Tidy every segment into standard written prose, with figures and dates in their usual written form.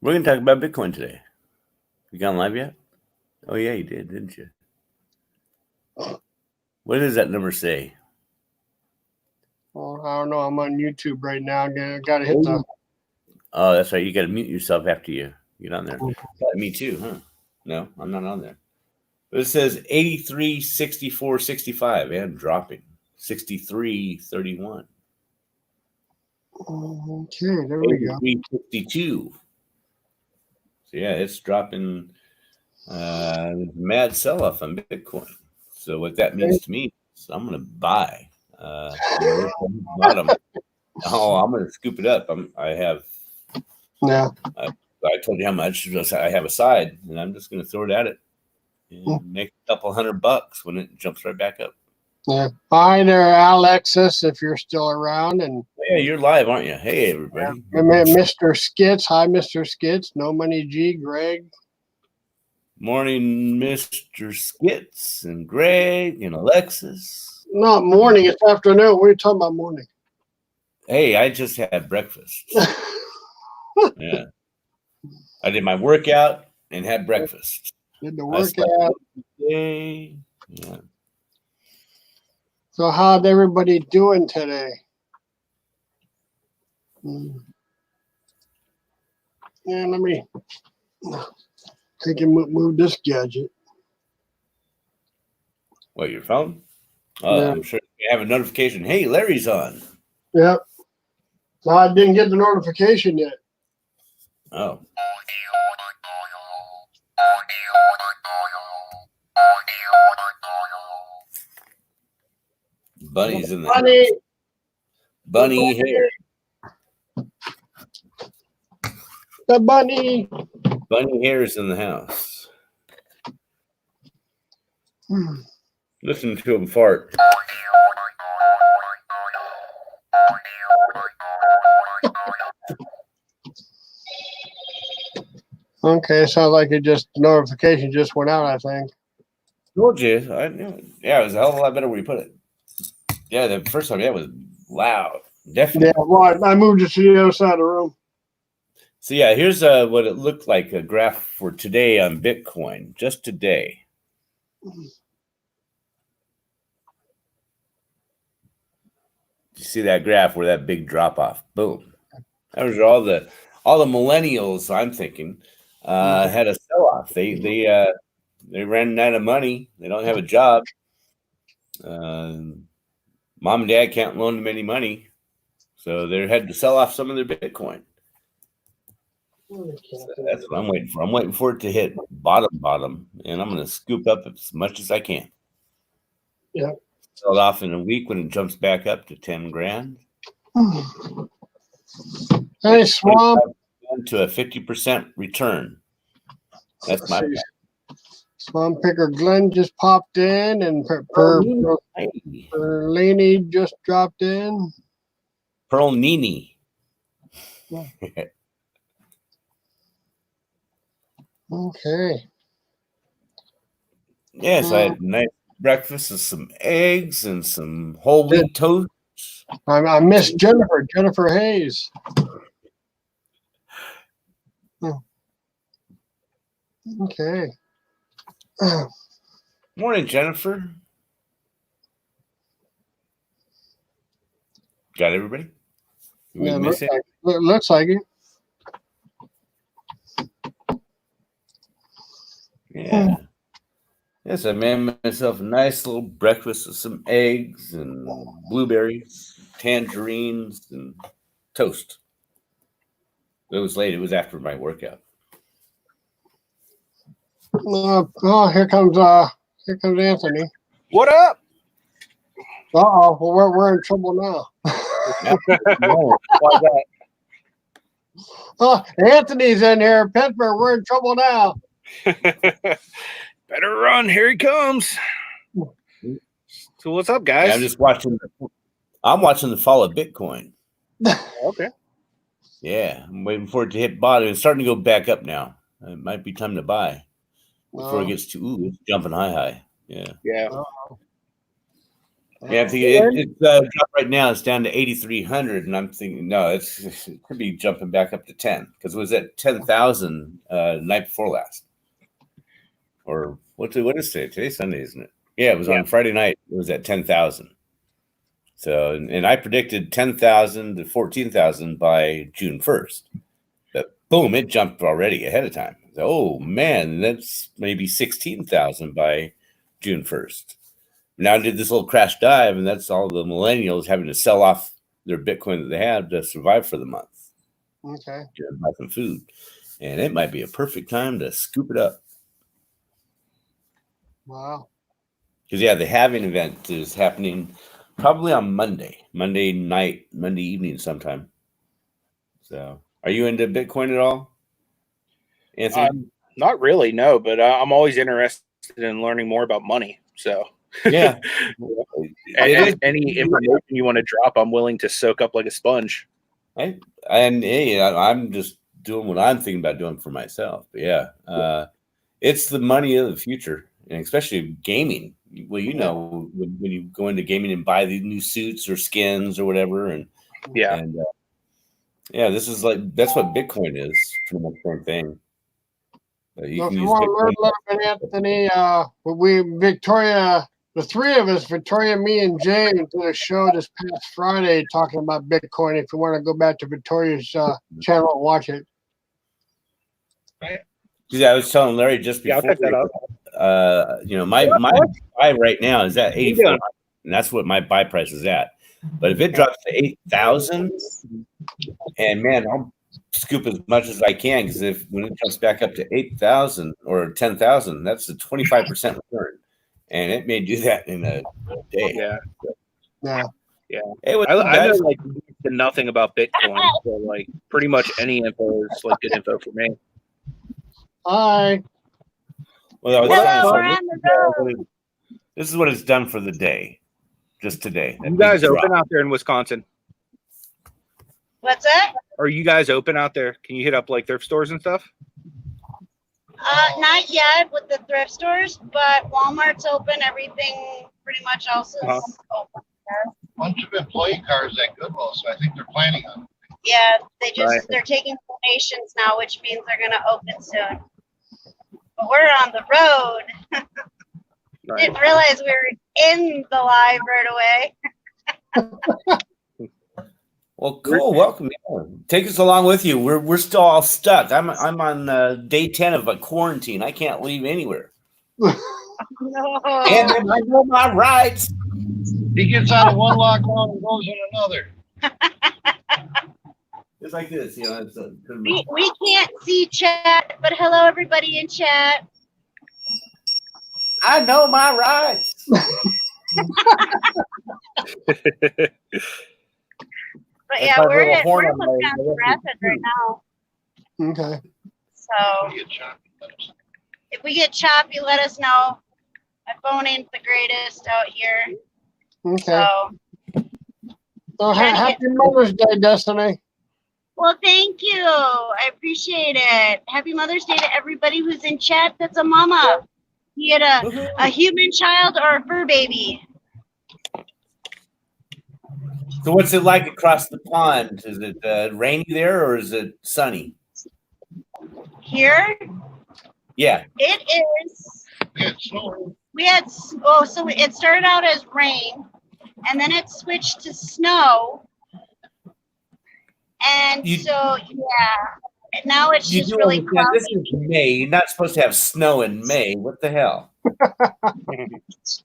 We're going to talk about Bitcoin today. You gone live yet? Oh, yeah, you did, didn't you? What does that number say? Well, I don't know. I'm on YouTube right now. I got to hit the... Oh, that's right. You got to mute yourself after you get on there. Me too, huh? No, I'm not on there. But it says 83, 64, 65, and dropping. 63, 31. Okay, there we go. 62. So, yeah, it's dropping. Mad sell-off on Bitcoin. So what that means to me is I'm going to buy. Bottom. Oh, I'm going to scoop it up. I told you how much I have aside, and I'm just going to throw it at it and make a couple $100 when it jumps right back up. Yeah. Hi there, Alexis, if you're still around. And yeah, you're live, aren't you? Hey, everybody. Yeah. Mr. Skits. Hi, Mr. Skits. No Money G, Greg. Morning, Mr. Skits and Greg and Alexis. Not morning, it's afternoon. What are you talking about morning? Hey, I just had breakfast. Yeah. I did my workout and had breakfast. Did the workout. Yeah. So how'd everybody doing today? Yeah, let me take and move this gadget. What, your phone? Yeah. I'm sure you have a notification. Hey, Larry's on. Yep. So I didn't get the notification yet. Oh. Bunny's in the house. Bunny here. The bunny. Bunny hair is in the house. Listen to him fart. Okay, sounds like notification just went out, I think. Told you. I knew it. Yeah, it was a hell of a lot better where you put it. Yeah, the first time, was loud. Definitely. Yeah, well, I moved it to the other side of the room. So yeah, here's what it looked like, a graph for today on Bitcoin, just today. You see that graph where that big drop off? Boom. That was all the millennials. I'm thinking had a sell off. They ran out of money. They don't have a job. Mom and dad can't loan them any money, so they had to sell off some of their Bitcoin. So that's what I'm waiting for. I'm waiting for it to hit bottom, and I'm going to scoop up as much as I can. Yeah. Sell it off in a week when it jumps back up to 10 grand. Hey, Swamp. To a 50% return. That's my plan. Swamp Picker Glenn just popped in, and Perlini just dropped in. Pearl Nini. Okay. Yes, I had a nice breakfast with some eggs and some whole wheat toast. I missed Jennifer Hayes. Okay. Morning, Jennifer. Got everybody? Yeah, looks like it. Yeah. Yes, I made myself a nice little breakfast with some eggs and blueberries, tangerines, and toast. It was late. It was after my workout. Here comes Anthony. What up? Well, we're in trouble now. Why that? Oh, Anthony's in here. Pittsburgh, we're in trouble now. Better run. Here he comes. So what's up, guys? Yeah, I'm just watching. I'm watching the fall of Bitcoin. Okay. Yeah, I'm waiting for it to hit bottom. It's starting to go back up now. It might be time to buy before it gets to it's jumping high. Yeah. Yeah. Yeah, I'm thinking it's dropped right now. It's down to 8,300, and I'm thinking no, it could be jumping back up to 10 because it was at 10,000 night before last. Or what is today? Today's Sunday, isn't it? Yeah, it was on Friday night. It was at 10,000. So, and I predicted 10,000 to 14,000 by June 1st. But boom, it jumped already ahead of time. So, oh man, that's maybe 16,000 by June 1st. Now did this little crash dive, and that's all the millennials having to sell off their Bitcoin that they have to survive for the month. Okay. Buy some food. And it might be a perfect time to scoop it up. Wow. Because, yeah, the halving event is happening probably on Monday night, Monday evening sometime. So, are you into Bitcoin at all, Anthony? Not really, no, but I'm always interested in learning more about money. So, yeah. Any information you want to drop, I'm willing to soak up like a sponge. I'm just doing what I'm thinking about doing for myself. But yeah, it's the money of the future, and especially gaming. Well, you know, when you go into gaming and buy these new suits or skins or whatever, and this is that's what Bitcoin is, pretty much the same thing. If you want to learn a little bit, Anthony, Victoria, the three of us, Victoria, me, and Jay, did a show this past Friday talking about Bitcoin. If you want to go back to Victoria's channel and watch it. Yeah, I was telling Larry just before. I'll check that out. My buy right now is at 8,400, and that's what my buy price is at. But if it drops to 8,000, and man, I'll scoop as much as I can, because when it comes back up to 8,000 or 10,000, that's a 25% return, and it may do that in a day. Yeah. Hey, I know nothing about Bitcoin, so like pretty much any info is like good info for me. Hi. Well, Hello, we're on the road. This is what it's done for the day, just today. You guys open out there in Wisconsin? What's that? Are you guys open out there? Can you hit up like thrift stores and stuff? Not yet with the thrift stores, but Walmart's open. Everything pretty much else is open. A bunch of employee cars at Goodwill, so I think they're planning on it. Yeah, they're taking donations now, which means they're going to open soon. But we're on the road. Didn't realize we were in the live right away. Well, cool. Welcome. Take us along with you. We're still all stuck. I'm on day 10 of a quarantine. I can't leave anywhere. No. And I know my rights. He gets out of one lockdown and goes in another. It's like this, We can't see chat, but hello everybody in chat. I know my rights. But yeah, we're Wisconsin Rapid right now. Okay. So if we get choppy, let us know. My phone ain't the greatest out here. Okay. So happy Mother's Day, Destiny. Well, thank you. I appreciate it. Happy Mother's Day to everybody who's in chat that's a mama. Be it a human child or a fur baby. So what's it like across the pond? Is it rainy there or is it sunny? Here? Yeah. It is. It started out as rain, and then it switched to snow. And now it's just really cloudy. This is May. You're not supposed to have snow in May. What the hell?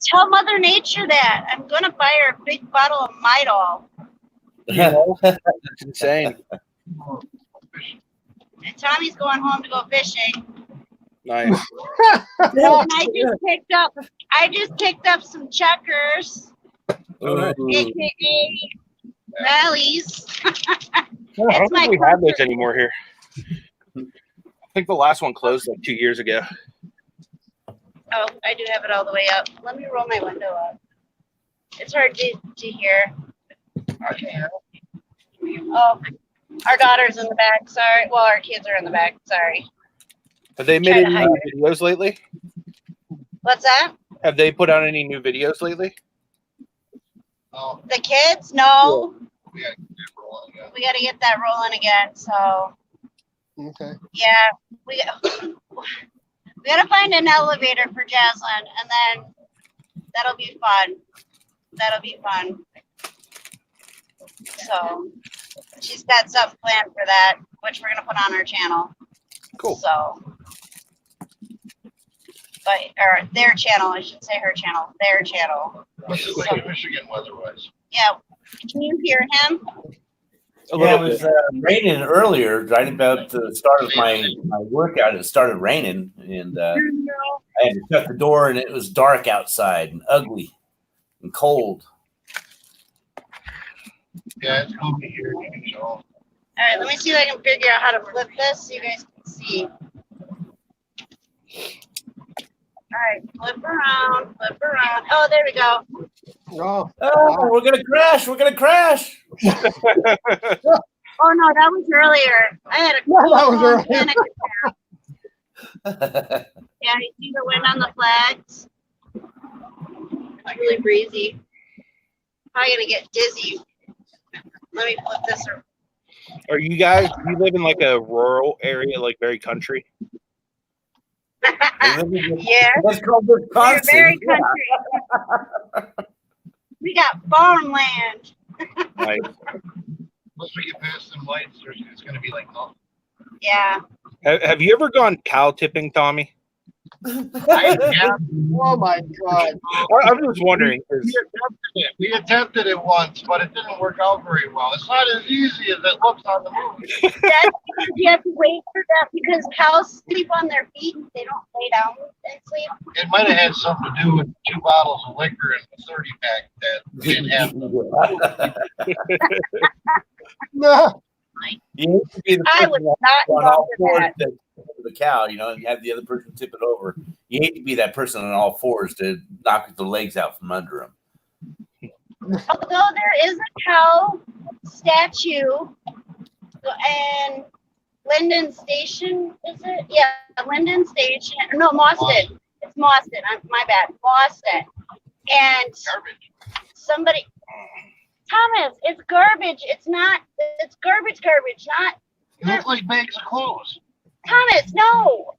Tell Mother Nature that. I'm going to buy her a big bottle of Midol. That's insane. And Tommy's going home to go fishing. Nice. I just picked up some checkers, aka rallies. I don't think we have those anymore here. I think the last one closed like 2 years ago. Oh, I do have it all the way up. Let me roll my window up. It's hard to hear. Okay. Oh, our daughter's in the back. Sorry. Well, our kids are in the back. Sorry. Have they made any new videos lately? What's that? Have they put out any new videos lately? Oh, The kids? No. we got to get that rolling again. We got to get that rolling again. So, Okay. yeah, we got to find an elevator for Jaslyn, and then that'll be fun. That'll be fun. So, she's got something planned for that, which we're going to put on our channel. Cool. So, or their channel, I should say her channel, their channel. What's it like in Michigan weather-wise? Yeah. Can you hear him? Yeah, it was raining earlier, right about the start of my workout. It started raining, and I had to shut the door, and it was dark outside and ugly and cold. Yeah, it's going to be here. So. All right, let me see if I can figure out how to flip this so you guys can see. All right, flip around, flip around. Oh, there we go. Oh, we're gonna crash! We're gonna crash! Oh no, that was earlier. I had a No, that was earlier. panic attack. Yeah, you see the wind on the flags? It's really breezy. Probably gonna get dizzy. Let me flip this around. Are you guys? Do you live in like a rural area, like very country? Yeah, That's called we're Wisconsin. very country. We got farmland. Right. Once we get past them lights, it's going to be like nothing. Yeah. Have you ever gone cow tipping, Tommy? Yeah. Oh my God. I'm just wondering. 'Cause We attempted it once, but it didn't work out very well. It's not as easy as it looks on the movie. That's because you have to wait for that because cows sleep on their feet and they don't lay down and sleep. It might have had something to do with 2 bottles of liquor and a 30-pack that didn't have. No. You have to be the I person was that's not on all involved with fours that. to the cow, and you have the other person tip it over. You hate to be that person on all fours to knock the legs out from under him. Although there is a cow statue and Linden Station, is it? Yeah, Linden Station. No, Mauston. It's Mauston. My bad. Mauston. And Garbage. somebody, Thomas, it's garbage. It's not, it's garbage, not, It looks like bags of clothes. Thomas, no.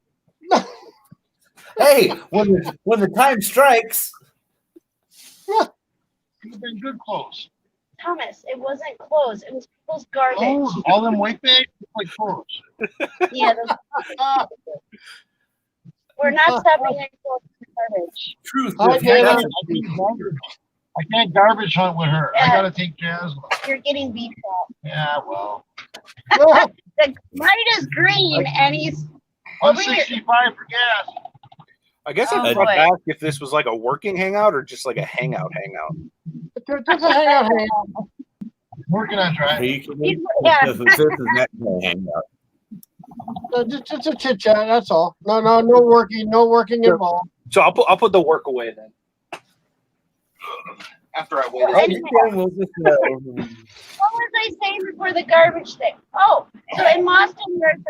Hey, when the time strikes, Could have been good clothes. Thomas, it wasn't clothes. It was people's garbage. Oh, all them white bags look like clothes. Yeah, we're not stopping any clothes for garbage. truth. I is can't- nothing. I can't garbage hunt with her. I Yeah. gotta take Jazz. You're getting beat up. Yeah, well, The light is green and he's over here. 165 for gas. I guess I Oh, forgot to boy. ask if this was like a working hangout or just like a hangout. Just a hangout. Working on Are driving. you kidding? Yeah. This is not gonna hang up. Just a chit chat. That's all. No working involved. So I'll put the work away then. After I wait. Oh, you can. We'll just, What was I saying before the garbage thing? Oh, so in Boston there's a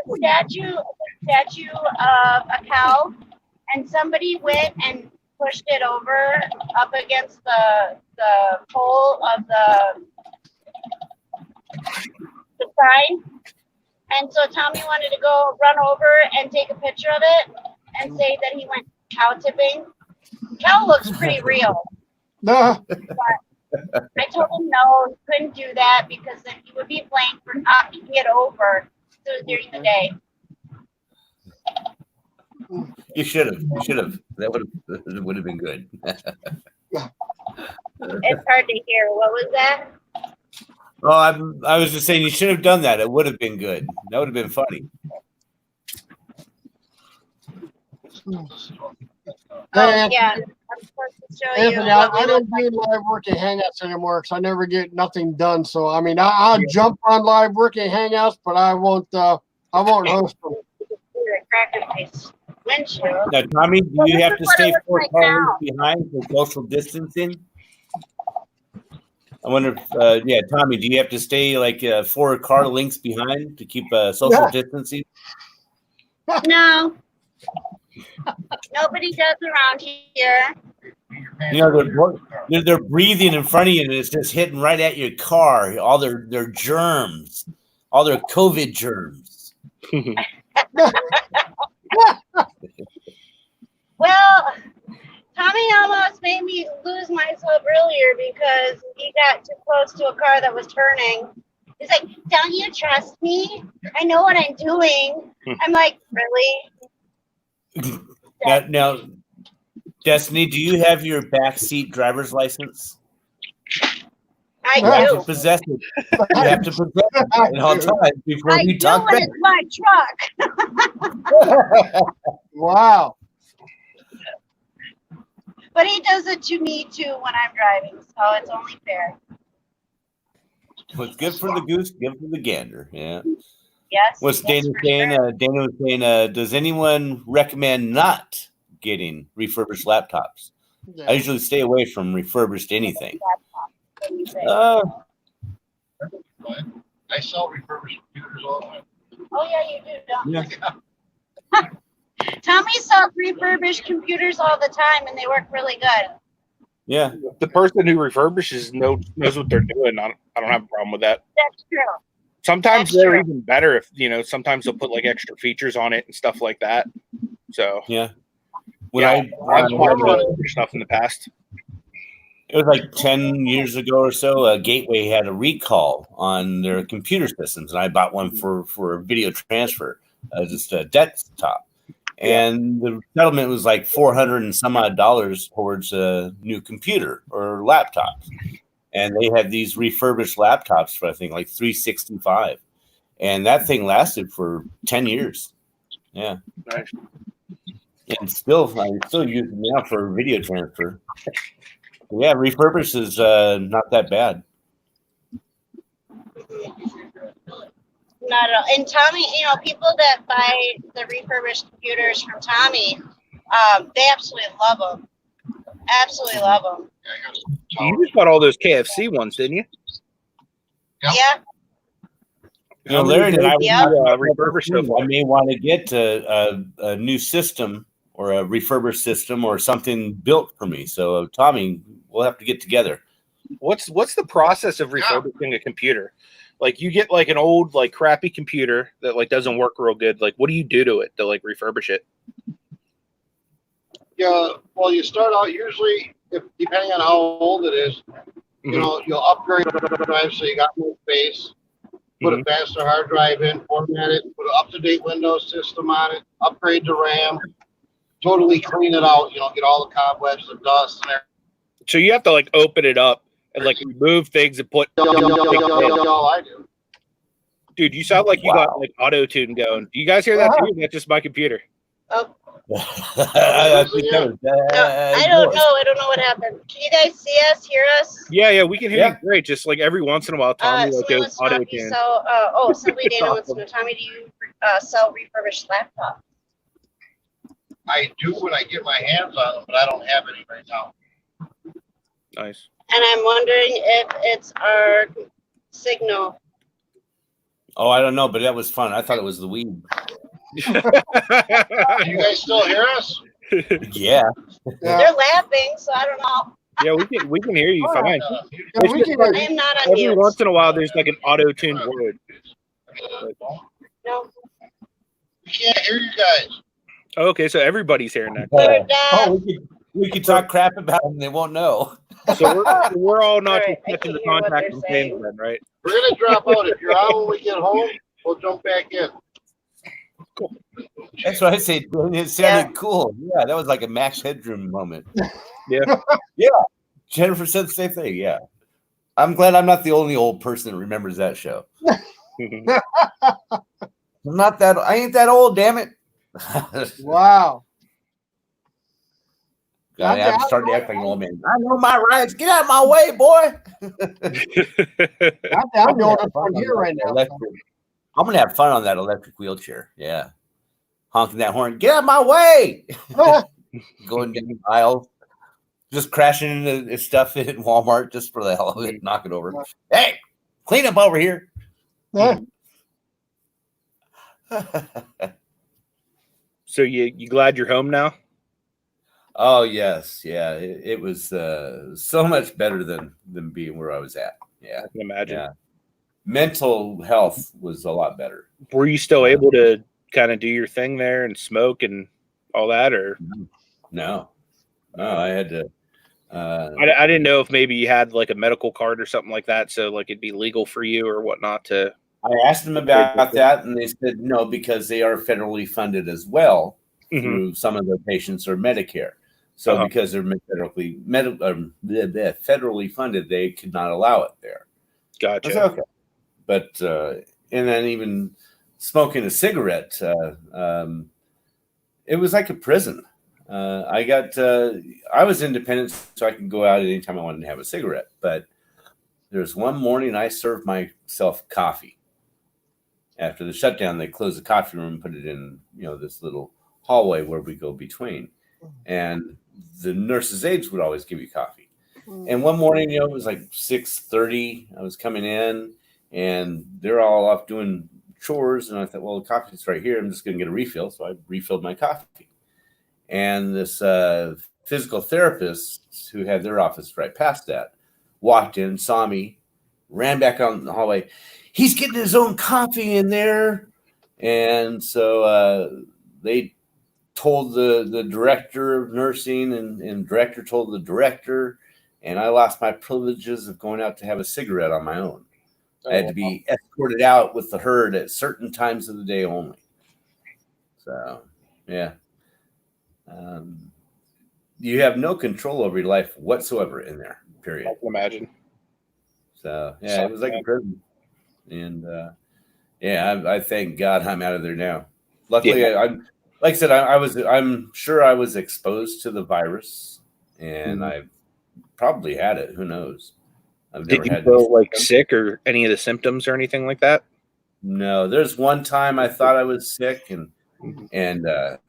statue of a cow, and somebody went and pushed it over up against the pole of the sign. And so Tommy wanted to go run over and take a picture of it and say that he went cow tipping. Cow looks pretty real. No. I told him no, he couldn't do that because then he would be blamed for not making it over during the day. you should have. You should have. That would have been good. It's hard to hear. What was that? Oh, I was just saying you should have done that. It would have been good. That would have been funny. Oh, yeah. I'm supposed to show you. Anthony, I don't do live working hangouts anymore because I never get nothing done. So I mean, I'll jump on live working hangouts, but I won't host them. Cracker face windshield. Now, Tommy, do Well, you this have is to what it stay looks 4 like cars now. behind for social distancing? I wonder if, Tommy, do you have to stay like 4 car lengths behind to keep social Yeah. distancing? No. Nobody does around here. paying You know, for your car. they're breathing in front of you, and it's just hitting right at your car. All their germs, all their COVID germs. Well, Tommy almost made me lose myself earlier because he got too close to a car that was turning. He's like, "Don't you trust me? I know what I'm doing." I'm like, "Really?" Now, Destiny, do you have your backseat driver's license? I You have to do. possess it. You have to possess it at all times before I you do talk when back. it's my truck. Wow. But he does it to me too when I'm driving, so it's only fair. What's good for the goose, good for the gander. Yeah. Yes. What's yes, Dana for saying? sure. Dana was saying, does anyone recommend not getting refurbished laptops? Yeah. I usually stay away from refurbished anything. What do you say? I sell refurbished computers all the time. Oh yeah, you do, don't you? Yeah. Tommy sells refurbished computers all the time, and they work really good. Yeah. The person who refurbishes knows what they're doing. I don't have a problem with that. That's true. Sometimes That's they're true. even better if sometimes they'll put like extra features on it and stuff like that. So Yeah. When I've bought I- stuff in the past. it was like 10 years ago or so, Gateway had a recall on their computer systems, and I bought one for video transfer, just a desktop. And the settlement was like $400 and some odd towards a new computer or laptop. And they had these refurbished laptops for, I think, like $365. And that thing lasted for 10 years. Yeah. Nice. And I still use it now for video transfer. Yeah, refurbished is not that bad. Not at all. And Tommy, people that buy the refurbished computers from Tommy, they absolutely love them. Absolutely love them. You just bought all those KFC ones, didn't you? Yeah. Yeah. You know, Larry and I refurbished so far. I may want to get a new system or a refurbished system or something built for me. So, Tommy, we'll have to get together. What's the process of refurbishing a computer? Like you get like an old like crappy computer that like doesn't work real good. Like what do you do to it to like refurbish it? Yeah, well, you start out usually, depending on how old it is, you'll upgrade the drive so you got more space, put a faster hard drive in, format it, put an up-to-date Windows system on it, upgrade the RAM, totally clean it out, get all the cobwebs, the dust, and everything. So you have to like open it up and like remove things and put. All I do. Dude, you sound like you got like auto tune going. Do you guys hear that too? Or that's just my computer. Oh, I think that was, no, I don't know. I don't know what happened. Can you guys see us, hear us? Yeah, we can hear you great. Just like every once in a while, Tommy like goes auto tune. Somebody Dana wants to know, Tommy, do you sell refurbished laptops? I do when I get my hands on them, but I don't have any right now. Nice. And I'm wondering if it's our signal. Oh, I don't know, but that was fun. I thought it was the weed. Do you guys still hear us? Yeah. They're laughing, so I don't know. Yeah, we can hear you fine. Yeah, we can I am not on Every mute. once in a while, there's like an auto tuned word. No. We can't hear you guys. Okay, so everybody's hearing that. We're deaf. We could talk crap about them. They won't know. So we're all not All right, just I catching can the hear what contact they're from saying. James then, right? We're gonna drop out. If you're on when we get home, we'll jump back in. That's what I say. It sounded cool. Yeah, that was like a Max Headroom moment. Yeah. Yeah. Jennifer said the same thing. Yeah. I'm glad I'm not the only old person that remembers that show. I ain't that old, damn it. Wow. God, I'm starting to act like an old man. I know my rights. Get out of my way, boy. I'm the oldest one here right now. I'm going to have fun on that electric wheelchair. Yeah. Honking that horn. Get out of my way. Going down the aisle. Just crashing into stuff in Walmart just for the hell of it. Knock it over. Hey, clean up over here. So you glad you're home now? Oh yes, yeah. It was so much better than being where I was at. Yeah, I can imagine. yeah. Mental health was a lot better. Were you still able to kind of do your thing there and smoke and all that, or No, I had to. I didn't know if maybe you had like a medical card or something like that, so like it'd be legal for you or whatnot to. I asked them about that, and they said no because they are federally funded as well through some of their patients are Medicare. So because they're federally funded, they could not allow it there. Gotcha. I said, okay, but and then even smoking a cigarette, it was like a prison. I was independent, so I could go out anytime I wanted to have a cigarette. But there's one morning I served myself coffee. After the shutdown, they closed the coffee room and put it in, this little hallway where we go between. And the nurses' aides would always give you coffee. And one morning, it was like 6:30. I was coming in, and they're all off doing chores. And I thought, well, the coffee's right here. I'm just going to get a refill. So I refilled my coffee. And this physical therapist who had their office right past that walked in, saw me, ran back out in the hallway. He's getting his own coffee in there. And so they told the director of nursing, and director told the director, and I lost my privileges of going out to have a cigarette on my own. I had to be escorted out with the herd at certain times of the day only. So, yeah. You have no control over your life whatsoever in there, period. I can imagine. So, yeah, it was like a prison. And, I thank God I'm out of there now. Luckily, I'm like I said, I'm sure I was exposed to the virus, and I've probably had it. Who knows? I've never Did you had feel like sick or any of the symptoms or anything like that? No, there's one time I thought I was sick, and I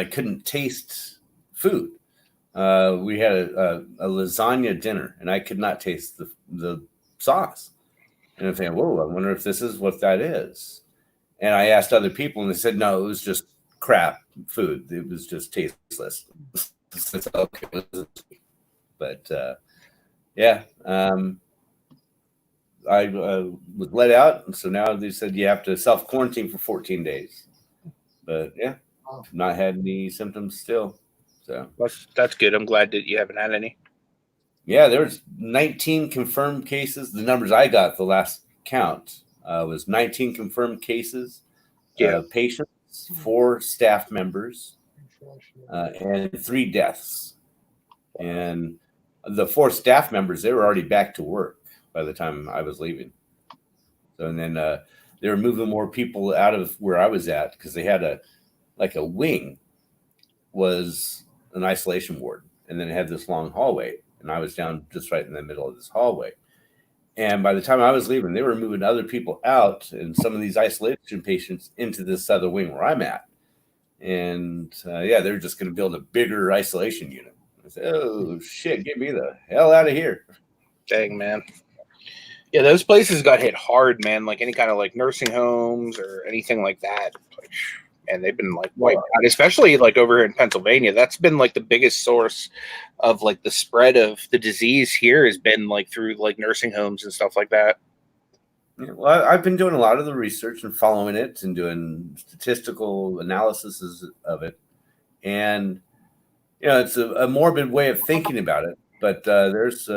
couldn't taste food. We had a lasagna dinner, and I could not taste the sauce. And I'm thinking, whoa, I wonder if this is what that is. And I asked other people, and they said, no, it was just crap food. It was just tasteless. Okay. But I was let out, and so now they said you have to self-quarantine for 14 days. But yeah, not had any symptoms still. So that's good. I'm glad that you haven't had any. Yeah, there was 19 confirmed cases. The numbers I got the last count was 19 confirmed cases. Patients, 4 staff members, and 3 deaths. And the 4 staff members, they were already back to work by the time I was leaving. So, and then they were moving more people out of where I was at because they had a wing was an isolation ward, and then it had this long hallway, and I was down just right in the middle of this hallway. And by the time I was leaving, they were moving other people out and some of these isolation patients into this other wing where I'm at. And they were just going to build a bigger isolation unit. I said, oh, shit, get me the hell out of here. Dang, man. Yeah, those places got hit hard, man, like any kind of like nursing homes or anything like that. And they've been like wiped out, especially like over here in Pennsylvania. That's been like the biggest source of like the spread of the disease here has been like through like nursing homes and stuff like that. Yeah, well, I've been doing a lot of the research and following it and doing statistical analysis of it. And, it's a morbid way of thinking about it. But there's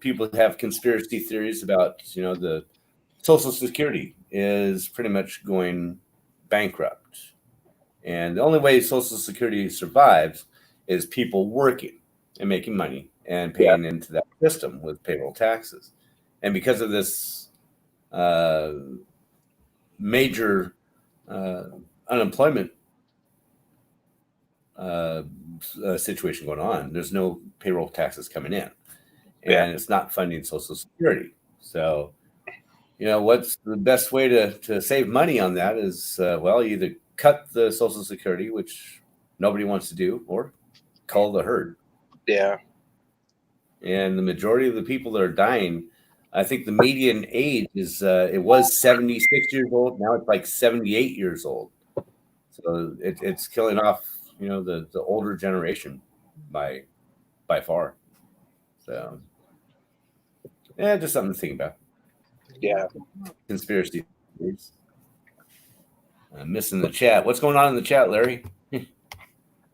people who have conspiracy theories about, the Social Security is pretty much going bankrupt. And the only way Social Security survives is people working and making money and paying into that system with payroll taxes. And because of this major unemployment situation going on, there's no payroll taxes coming in. And it's not funding Social Security. So, what's the best way to save money on that is, either cut the Social Security, which nobody wants to do, or cull the herd. Yeah. And the majority of the people that are dying, I think the median age is, it was 76 years old. Now it's like 78 years old. So it's killing off, the older generation. by far. So, yeah, just something to think about. Yeah. Conspiracy theories. Missing the chat. What's going on in the chat, Larry?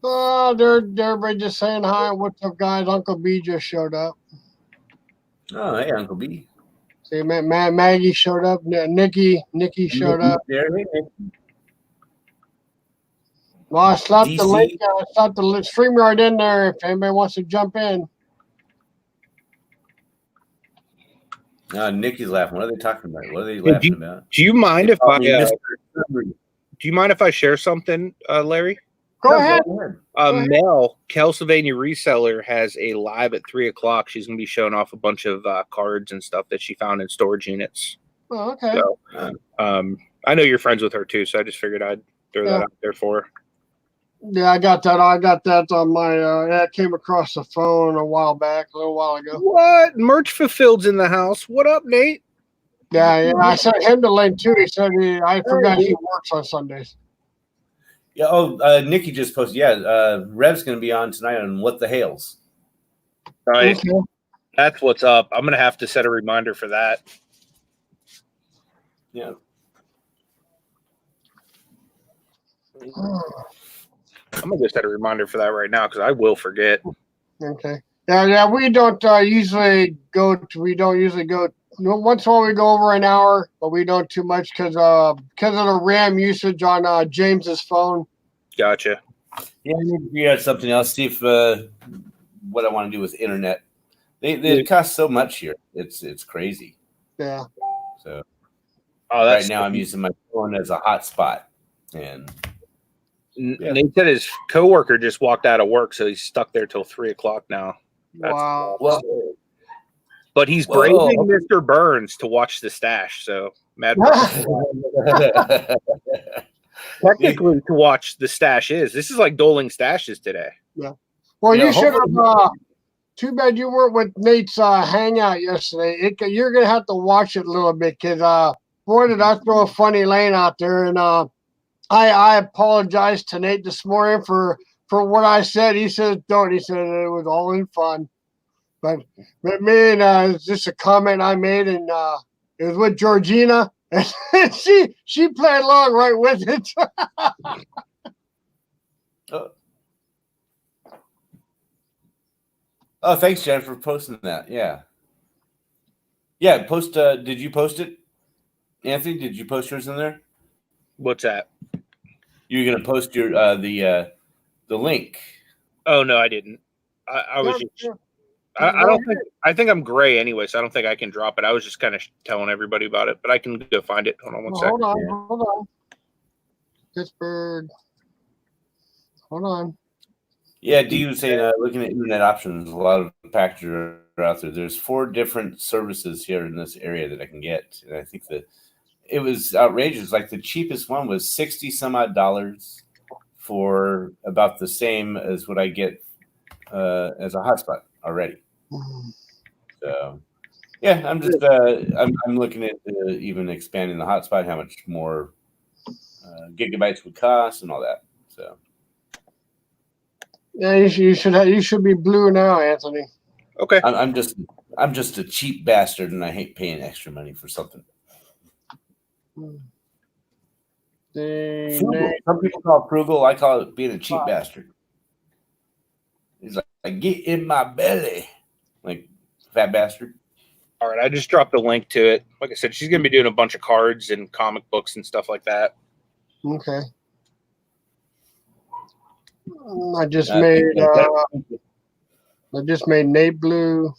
Everybody just saying hi. What's up, guys? Uncle B just showed up. Oh, hey, Uncle B. See, Maggie showed up. Nikki showed up. There, hey, Well, I slapped the DC. link. I slapped the StreamYard in there if anybody wants to jump in. Nikki's laughing. What are they talking about? What are they laughing about? Do you mind if I? Mr. Do you mind if I share something, Larry? Go ahead. Mel, California Reseller, has a live at 3:00. She's going to be showing off a bunch of cards and stuff that she found in storage units. Oh, okay. So, I know you're friends with her too, so I just figured I'd throw that out there for her. Yeah, I got that. I got that on my. That came across the phone a little while ago. What? Merch Fulfilled's in the house. What up, Nate? Yeah. I sent him the link too. He said I forgot he works on Sundays. Yeah. Oh, Nikki just posted. Yeah, Rev's going to be on tonight on What the Hails. Nice. Okay. That's what's up. I'm going to have to set a reminder for that. Yeah. I'm gonna go set a reminder for that right now because I will forget. Okay. Yeah. We don't usually go. We don't usually go. Once in a while we go over an hour, but we don't too much because of the RAM usage on James's phone. Gotcha. Yeah, I need to figure out something else. See if what I want to do with internet. They cost so much here. It's crazy. Yeah. So right now I'm using my phone as a hotspot, and Nate said his coworker just walked out of work, so he's stuck there till 3:00 now. Wow. Well, but he's braving Mr. Burns to watch the stash. So mad. Technically, to watch the stash this is like doling stashes today. Yeah. Well, you should have. Too bad you weren't with Nate's hangout yesterday. You're gonna have to watch it a little bit because boy, did I throw a funny lane out there, and I apologized to Nate this morning for what I said. He said don't. He said it was all in fun, but me and it's just a comment I made, and it was with Georgina, and she played along right with it. Oh, thanks, Jen, for posting that. Yeah. Post. Did you post it, Anthony? Did you post yours in there? What's that? You're gonna post your the link. Oh no, I didn't. I was just. I don't think. I think I'm gray anyway, so I don't think I can drop it. I was just kind of telling everybody about it, but I can go find it. Hold on one second. Hold on. Pittsburgh. Hold on. Yeah, D was saying looking at internet options, a lot of packages are out there. There's 4 different services here in this area that I can get, and I think that it was outrageous. Like the cheapest one was $60 some odd for about the same as what I get as a hotspot already. So, yeah, I'm just I'm looking at even expanding the hotspot, how much more gigabytes would cost, and all that. So. Yeah, you should be blue now, Anthony. Okay. I'm just a cheap bastard, and I hate paying extra money for something. Some people call it frugal. I call it being a cheap bastard. He's like, get in my belly, like fat bastard. All right, I just dropped the link to it. Like I said, she's gonna be doing a bunch of cards and comic books and stuff like that. Okay. I just made Nate blue.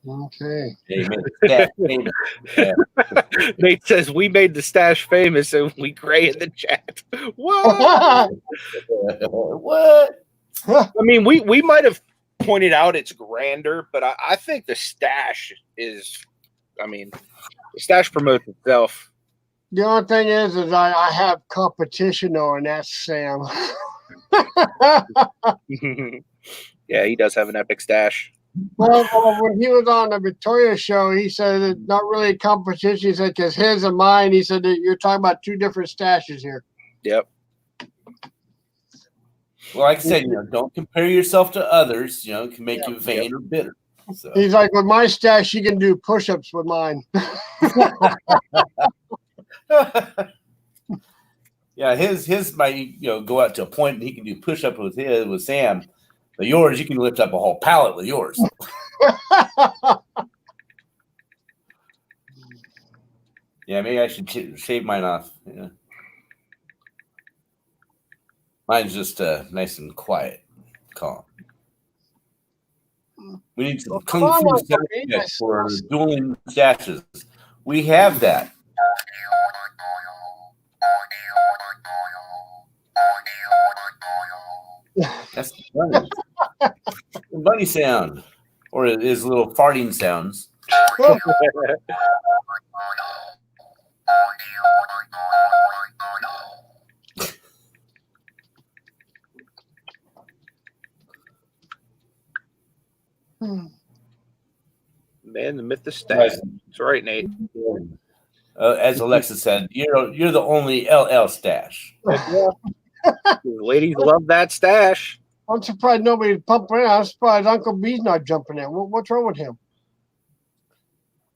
Okay. Nate says we made the stash famous, and we gray in the chat. What? What? I mean, we might have pointed out it's grander, but I think the stash is. I mean, the stash promotes itself. The only thing is I have competition though, and that's Sam. Yeah, he does have an epic stash. Well, when he was on the Victoria show, he said it's not really a competition. He said because his and mine. He said that you're talking about 2 different stashes here. Yep. Well, like I said, don't compare yourself to others. It can make you vain or bitter. So. He's like, with my stash, you can do push-ups with mine. Yeah, his might go out to a point and he can do push-up with Sam. But yours, you can lift up a whole pallet with yours. Yeah, maybe I should shave mine off. Yeah. Mine's just nice and quiet, calm. We need some kung fu for dueling stashes. We have that. That's the bunny sound, or his little farting sounds. Man, the myth, the stash. That's right, Nate. As Alexa said, you're the only LL stash. Ladies love that stash. I'm surprised nobody's pumping in. I'm surprised Uncle B's not jumping in. What's wrong with him?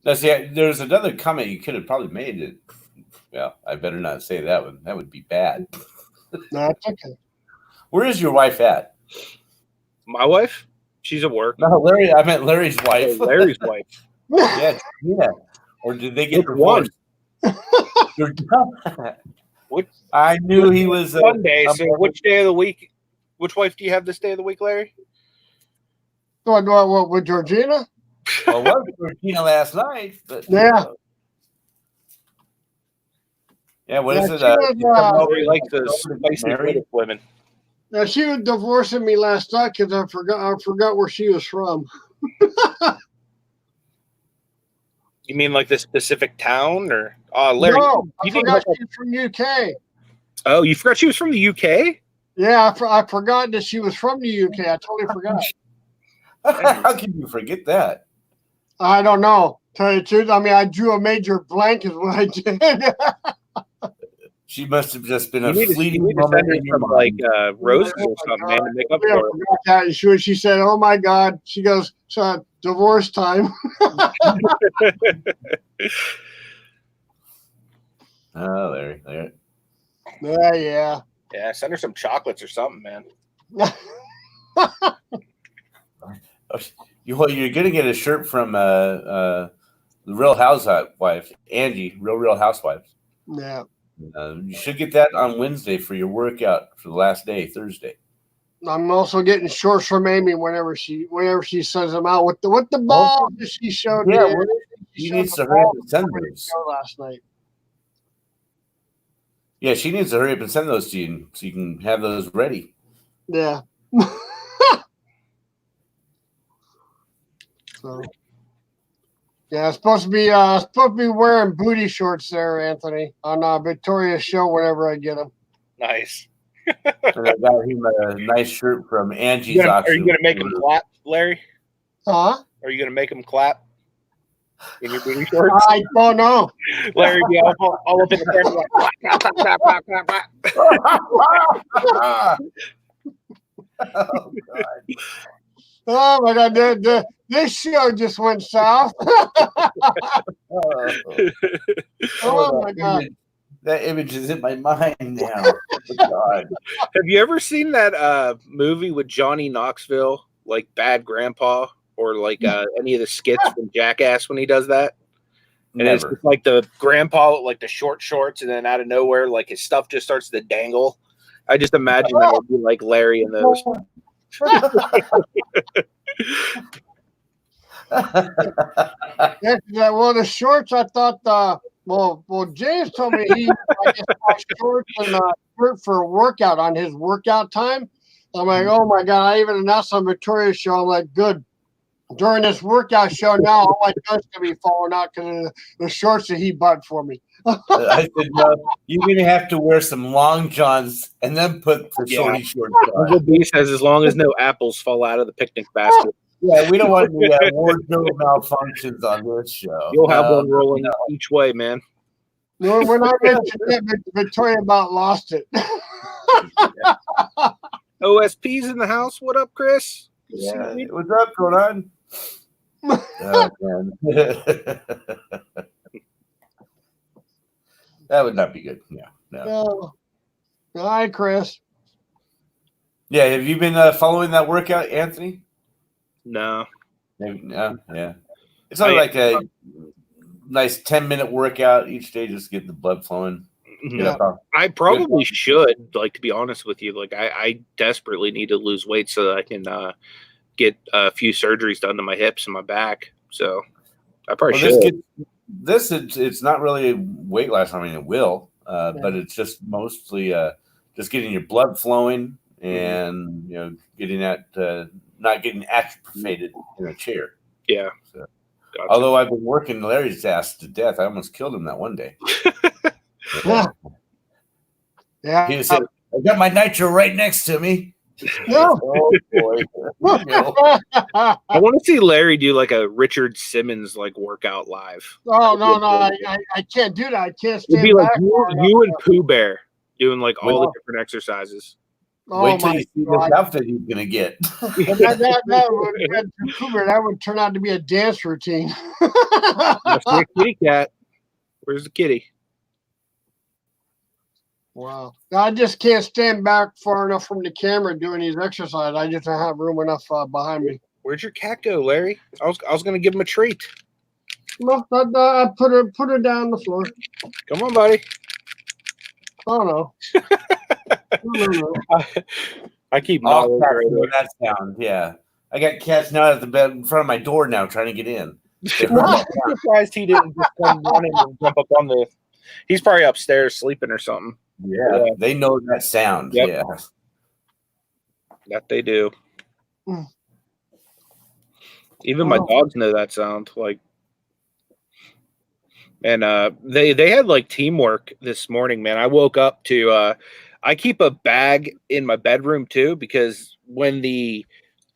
There's another comment you could have probably made. It. Well, I better not say that one. That would be bad. No, that's okay. Where is your wife at? My wife? She's at work. No, Larry. I meant Larry's wife. Oh, Larry's wife. Yeah. Or did they get divorced? I knew he was one day. So, which day of the week? Which wife do you have this day of the week, Larry? What with Georgina? Well, it was Georgina last night, but yeah. Yeah, what is it? He likes the spicy women. Now she was divorcing me last night because I forgot where she was from. You mean like the specific town, or Larry? No, I forgot she was from UK. Oh, you forgot she was from the UK? Yeah, I forgot that she was from the UK. I totally forgot. How can you forget that? I don't know. Tell you the truth, I mean, I drew a major blank is what I did. She must have just been a fleeting moment in your mind. Like roses or something, man, to make up for it. She said, "Oh my God!" She goes, "So divorce time." Oh, Larry. Yeah. Yeah, send her some chocolates or something, man. You're gonna get a shirt from the Real Housewife, Angie, Real Housewives. Yeah. You should get that on Wednesday for your workout for the last day, Thursday. I'm also getting shorts from Amy whenever she sends them out with the ball that she showed me. Yeah, she needs to hurry up and send those. Last night. Yeah, she needs to hurry up and send those to you so you can have those ready. Yeah. So. Yeah, it's supposed to be wearing booty shorts there, Anthony, on Victoria's show whenever I get them. Nice. And I got him a nice shirt from Angie's auction. Are you going to make him clap, Larry? Huh? Are you going to make him clap in your booty shorts? I don't know. Larry, be all up in the camera like, clap, clap, clap, clap, clap. Oh, God. Oh, my God. This show just went south. Oh, my God. That image is in my mind now. Oh, God. Have you ever seen that movie with Johnny Knoxville, like Bad Grandpa, or like any of the skits from Jackass when he does that? And it's just like the grandpa with like the short shorts, and then out of nowhere, like his stuff just starts to dangle. I just imagine that would be like Larry in those. Yeah, well, the shorts, I thought, well, James told me he likes shorts and a shirt for a workout on his workout time. I'm like, oh my God, I even announced on Victoria's show, I'm like, good. During this workout show now, all my guts going to be falling out because of the shorts that he bought for me. I said, no, you're going to have to wear some long johns and then put the shorty shorts on. Uncle B says as long as no apples fall out of the picnic basket. Yeah, we don't want any wardrobe malfunctions on this show. You'll have one rolling each way, man. No, we're not mentioning that. Victoria about lost it. OSP's in the house. What up, Chris? Yeah. What's up? Going on? Oh, man. That would not be good. No. All right, Chris. Yeah. Have you been following that workout, Anthony? No. Maybe, no. Yeah. It's only like a nice 10-minute workout each day, just get the blood flowing. Yeah. I probably should, like, to be honest with you. Like, I desperately need to lose weight so that I can get a few surgeries done to my hips and my back. So I probably should. It's not really weight loss. I mean, it will, but it's just mostly just getting your blood flowing and getting that not getting atrophied in a chair. Yeah. So, although I've been working Larry's ass to death, I almost killed him that one day. Yeah. He said, "I got my nitro right next to me." No. Oh boy. I want to see Larry do like a Richard Simmons like workout live. Oh no, I can't do that. I can't stand It'd be like back. you and Pooh Bear doing like all the different exercises. Wait till you see this outfit he's gonna get. That would turn out to be a dance routine. Must be a kitty cat. Where's the kitty? Wow. I just can't stand back far enough from the camera doing these exercises. I just don't have room enough behind me. Where'd your cat go, Larry? I was gonna give him a treat. No, I put her down on the floor. Come on, buddy. Oh no. No. I keep all cats doing that sound. Yeah, I got cats now at the bed in front of my door now trying to get in. I'm surprised he didn't just come running and jump up on the. He's probably upstairs sleeping or something. Yeah, they know that sound. Yep. Yeah, that they do. Even my dogs know that sound. Like, and they had like teamwork this morning, man. I woke up to. I keep a bag in my bedroom too because when the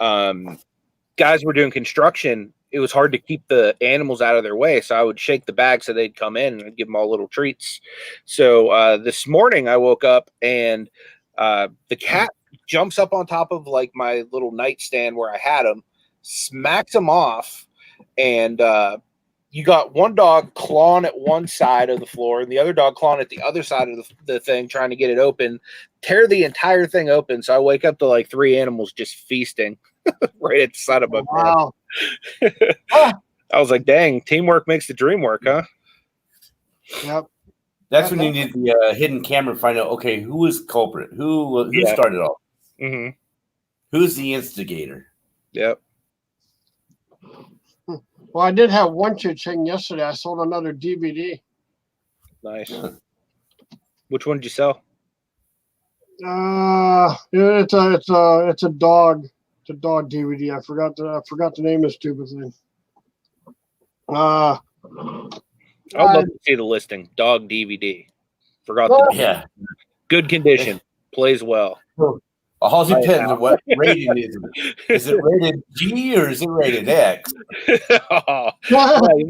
guys were doing construction, it was hard to keep the animals out of their way. So I would shake the bag so they'd come in and I'd give them all little treats. So this morning I woke up and the cat jumps up on top of like my little nightstand where I had him, smacks him off, and you got one dog clawing at one side of the floor and the other dog clawing at the other side of the thing, trying to get it open, tear the entire thing open. So I wake up to like 3 animals just feasting right at the side of my bed. I was like, dang, teamwork makes the dream work, huh? Yep. That's when you need the hidden camera to find out, okay, who was culprit? Who started all? Mm-hmm. Who's the instigator? Yep. Well, I did have one cha-ching yesterday. I sold another DVD. Nice. Which one did you sell? It's a dog. It's a dog DVD. I forgot the name of the stupid thing. I'd love to see the listing. Dog DVD. Forgot the Yeah. Good condition. Plays well. All depends on what rating is it. Is it rated G or is it rated X?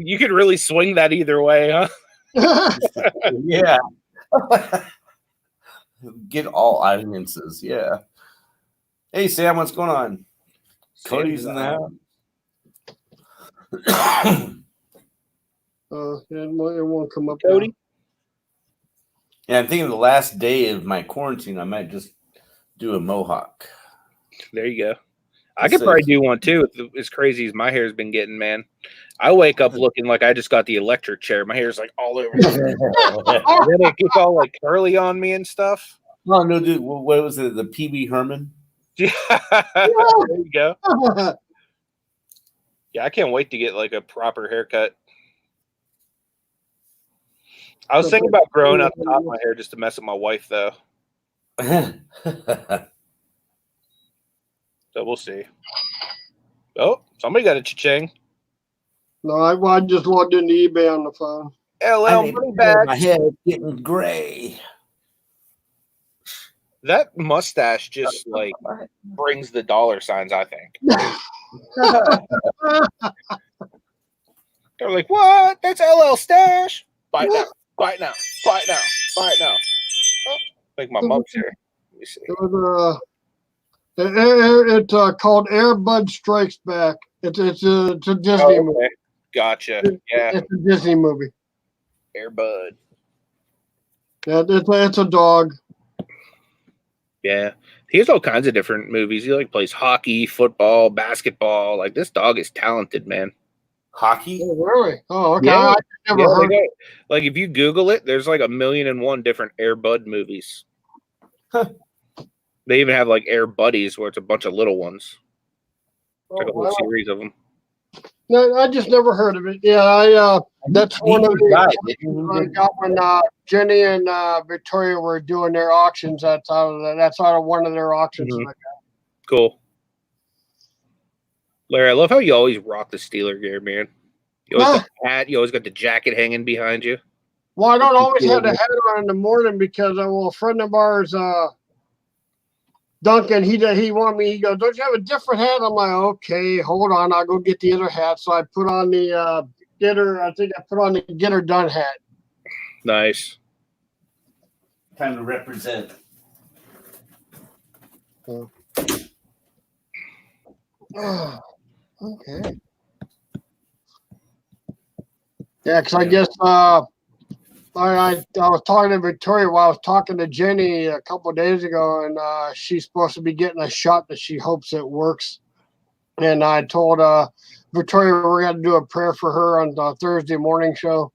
You could really swing that either way, huh? Yeah. Get all audiences. Yeah. Hey, Sam, what's going on? Cody's in the house. It won't come up. Cody? Now. Yeah, I'm thinking the last day of my quarantine, I might just do a mohawk. There you go. I could probably do one too, as crazy as my hair's been getting, man. I wake up looking like I just got the electric chair. My hair's like all over. Then it gets all like curly on me and stuff. Oh, no, dude. What was it? The Pee-wee Herman? There you go. Yeah, I can't wait to get like a proper haircut. I was thinking about growing out the top of my hair just to mess with my wife, though. So we'll see. Oh, somebody got a cha-ching. No, I just logged into eBay on the phone. LL money bags. My head getting gray. That mustache just like brings the dollar signs, I think. They're like, what? That's LL stash. Buy it now. Buy it now. Buy it now. Buy it now. Oh, like my mom's here. me see. It was it's called Air Bud Strikes Back. It's a Disney movie. Okay. Gotcha. Yeah. It's a Disney movie. Air Bud. Yeah, it's a dog. Yeah. He has all kinds of different movies. He like plays hockey, football, basketball. Like this dog is talented, man. Hockey? Oh, really? Oh, okay. Yeah. I never heard. Like if you Google it, there's like 1,000,001 different Air Bud movies. Huh. They even have like Air Buddies, where it's a bunch of little ones. Oh, Like a whole wow. series of them. No, I just never heard of it. Yeah, that's one of the I got when Jenny and Victoria were doing their auctions. That's out of one of their auctions. Mhm. Cool. Larry, I love how you always rock the Steeler gear, man. You always got the hat. You always got the jacket hanging behind you. Well, I don't always have the hat on in the morning because a friend of ours, Duncan, he wanted me. He goes, "Don't you have a different hat?" I'm like, "Okay, hold on, I'll go get the other hat." So I put on the get her done hat. Nice. Time to represent. Okay. Yeah, because I guess I was talking to Victoria while I was talking to Jenny a couple of days ago, and she's supposed to be getting a shot that she hopes it works. And I told Victoria we're going to do a prayer for her on the Thursday morning show.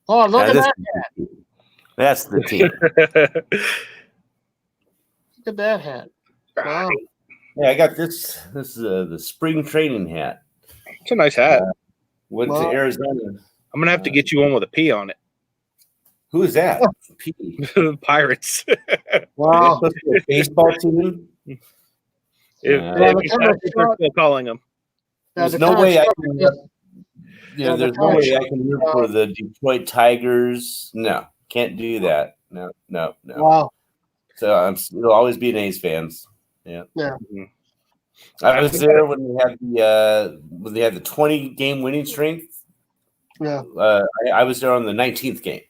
Oh, look at that hat. That's the team. Look at that hat. Wow. Yeah, I got this. This is the spring training hat. It's a nice hat. Went to Arizona. I'm going to have to get you one with a P on it. Who is that? P. Pirates. Wow. Baseball team? We're still calling them. There's no way I can. There's no way I can root for the Detroit Tigers. No, can't do that. No. Wow. So it'll always be an A's fans. Yeah. Mm-hmm. I was there when they had the 20-game winning streak. Yeah. I was there on the 19th game,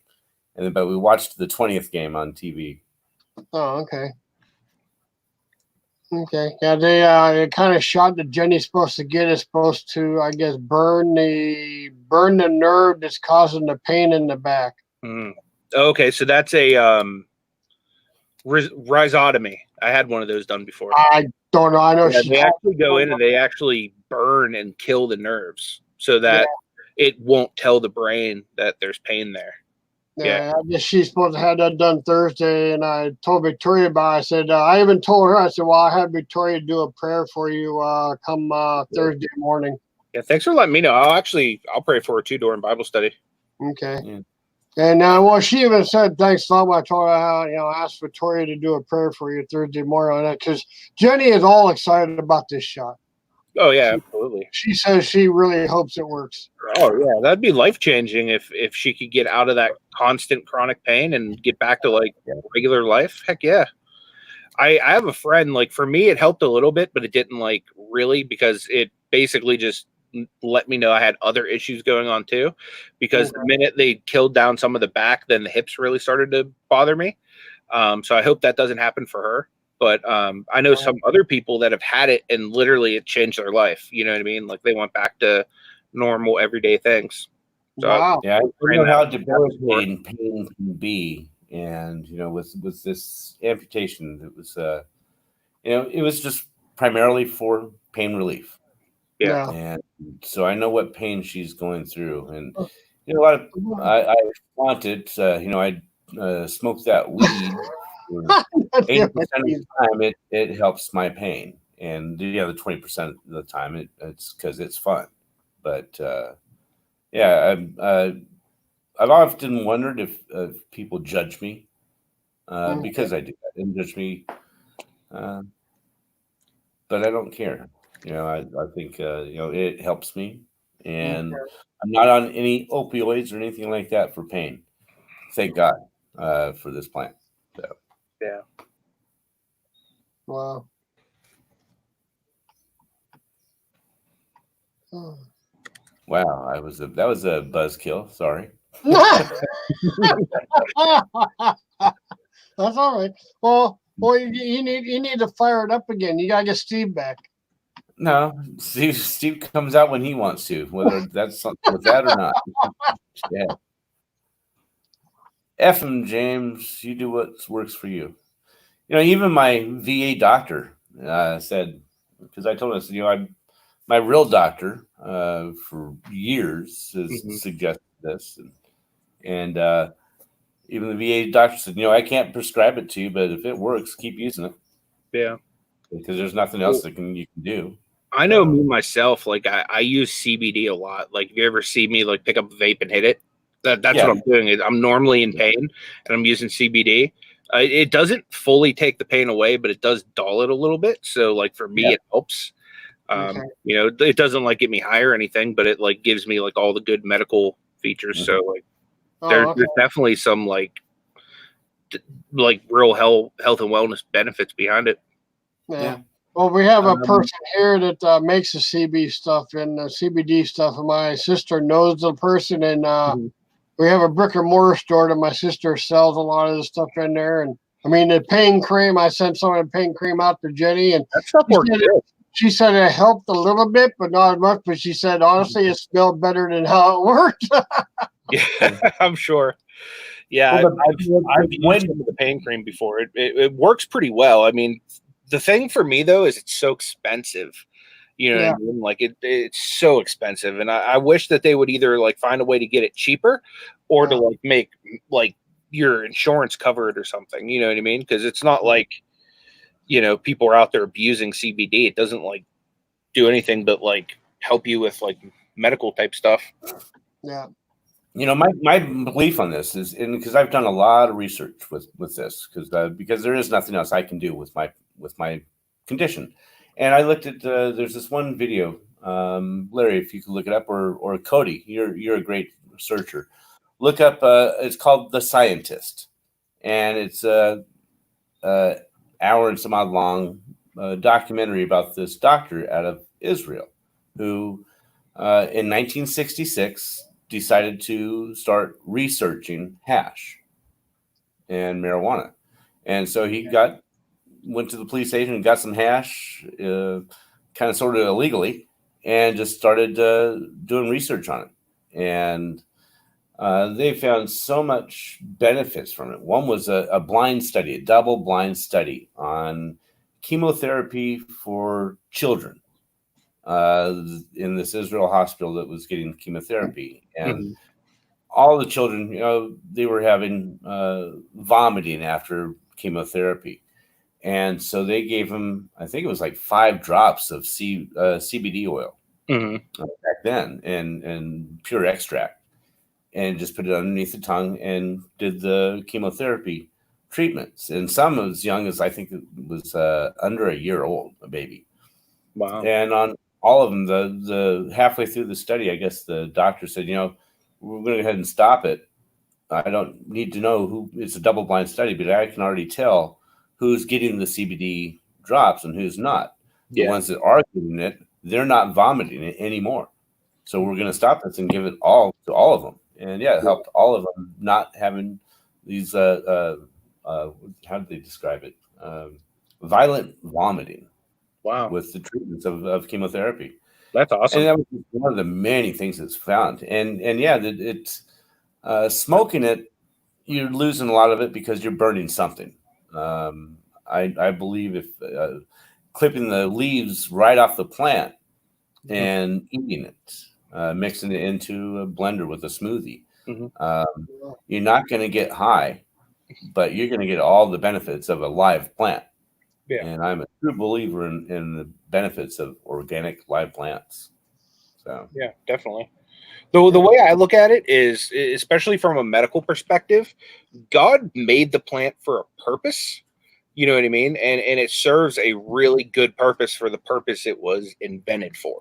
but we watched the 20th game on TV. Oh, okay. Okay. Yeah, they kind of shot that Jenny's supposed to get is supposed to, I guess, burn the nerve that's causing the pain in the back. Mm. Okay, so that's a rhizotomy. I had one of those done before. I don't know. I know they actually go in and they actually burn and kill the nerves so that it won't tell the brain that there's pain there. Yeah, I guess she's supposed to have that done Thursday, and I told Victoria about it. I said, I even told her, I said, well, I had Victoria do a prayer for you come Thursday morning. Yeah, thanks for letting me know. I'll pray for her too during Bible study. Okay. Yeah. And well, she even said thanks so much. I told her, asked Victoria to do a prayer for you Thursday morning on that because Jenny is all excited about this shot. Oh yeah, absolutely. She says she really hopes it works. Oh yeah, that'd be life changing if she could get out of that constant chronic pain and get back to like regular life. Heck yeah. I have a friend, like for me it helped a little bit, but it didn't like really because it basically just let me know I had other issues going on too, because the minute they killed down some of the back, then the hips really started to bother me. So I hope that doesn't happen for her. But I know some other people that have had it and literally it changed their life. You know what I mean? Like they went back to normal everyday things. So, wow. Yeah, I know how debilitating pain can be. And, with this amputation, it was, it was just primarily for pain relief. Yeah. And so I know what pain she's going through. And, a lot of, I want it, I smoked that weed. 80% of the time, it helps my pain. And the other 20% of the time, it's because it's fun. But, I've often wondered if people judge me because I do that and judge me, but I don't care. I think it helps me, and I'm not on any opioids or anything like that for pain. Thank God for this plant. So yeah. Wow. Oh. Wow, that was a buzzkill. Sorry. That's all right. Well, you need to fire it up again. You gotta get Steve back. No, Steve comes out when he wants to, whether that's something with that or not. Yeah. F him, James. You do what works for you. Even my VA doctor said, because I told him, I said, my real doctor for years has suggested this, and even the VA doctor said, I can't prescribe it to you, but if it works, keep using it. Yeah, because there's nothing else you can do. I know me myself. Like I use CBD a lot. Like if you ever see me like pick up a vape and hit it, that's what I'm doing. I'm normally in pain and I'm using CBD. It doesn't fully take the pain away, but it does dull it a little bit. So like for me, it helps. It doesn't like get me high or anything, but it like gives me like all the good medical features. So like there's definitely some like real health and wellness benefits behind it. Yeah. Well, we have a person here that makes the CBD stuff and CBD stuff, and my sister knows the person, and we have a brick and mortar store that my sister sells a lot of the stuff in there. And I mean, the pain cream, I sent some of the pain cream out to Jenny, and that stuff works good. She said it helped a little bit, but not as much. But she said, honestly, it smelled better than how it worked. Yeah, I'm sure. Yeah, I've used some of the pain cream before. It works pretty well. I mean, the thing for me though is it's so expensive. You know what I mean? Like it's so expensive, and I wish that they would either like find a way to get it cheaper, or to like make like your insurance cover it or something. You know what I mean? Because it's not like people are out there abusing CBD. It doesn't like do anything but like help you with like medical type stuff. Yeah. My belief on this is, and because I've done a lot of research with this, because there is nothing else I can do with my condition, and I looked at there's this one video, Larry, if you could look it up, or Cody, you're a great researcher. Look up. It's called The Scientist, and it's a hour and some odd long documentary about this doctor out of Israel who, in 1966. Decided to start researching hash and marijuana, and so he went to the police station and got some hash, kind of sort of illegally, and just started doing research on it. And they found so much benefits from it. One was a blind study, a double blind study on chemotherapy for children. In this Israel hospital that was getting chemotherapy, and all the children, they were having vomiting after chemotherapy, and so they gave them, I think it was like 5 drops of CBD oil back then, and pure extract, and just put it underneath the tongue and did the chemotherapy treatments. And some as young as, I think it was under a year old, a baby. Wow. And on all of them, the halfway through the study, I guess the doctor said, we're going to go ahead and stop it. I don't need to know who. It's a double-blind study, but I can already tell who's getting the CBD drops and who's not. The ones that are getting it, they're not vomiting it anymore. So we're going to stop this and give it all to all of them. And it helped all of them not having these. How did they describe it? Violent vomiting. Wow. With the treatments of chemotherapy. That's awesome. And that was one of the many things that's found. And it's smoking it, you're losing a lot of it because you're burning something. I believe if clipping the leaves right off the plant and eating it, mixing it into a blender with a smoothie, you're not going to get high, but you're going to get all the benefits of a live plant. Yeah. And I'm a true believer in the benefits of organic live plants. So yeah, definitely. The way I look at it is, especially from a medical perspective, God made the plant for a purpose. You know what I mean? And it serves a really good purpose for the purpose it was invented for.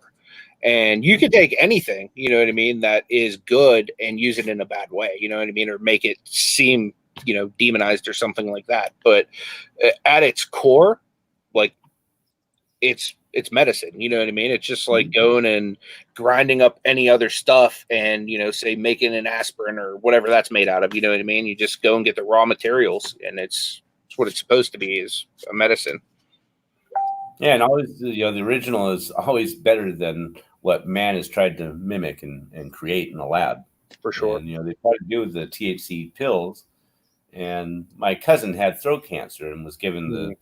And you can take anything, you know what I mean, that is good and use it in a bad way, you know what I mean, or make it seem demonized or something like that. But at its core, like, it's it's medicine. You know what I mean? It's just like going and grinding up any other stuff and, say making an aspirin or whatever that's made out of. You know what I mean? You just go and get the raw materials, and it's what it's supposed to be, is a medicine. Yeah, and always, the original is always better than what man has tried to mimic and create in the lab. For sure. And, they tried to do the THC pills. And my cousin had throat cancer and was given the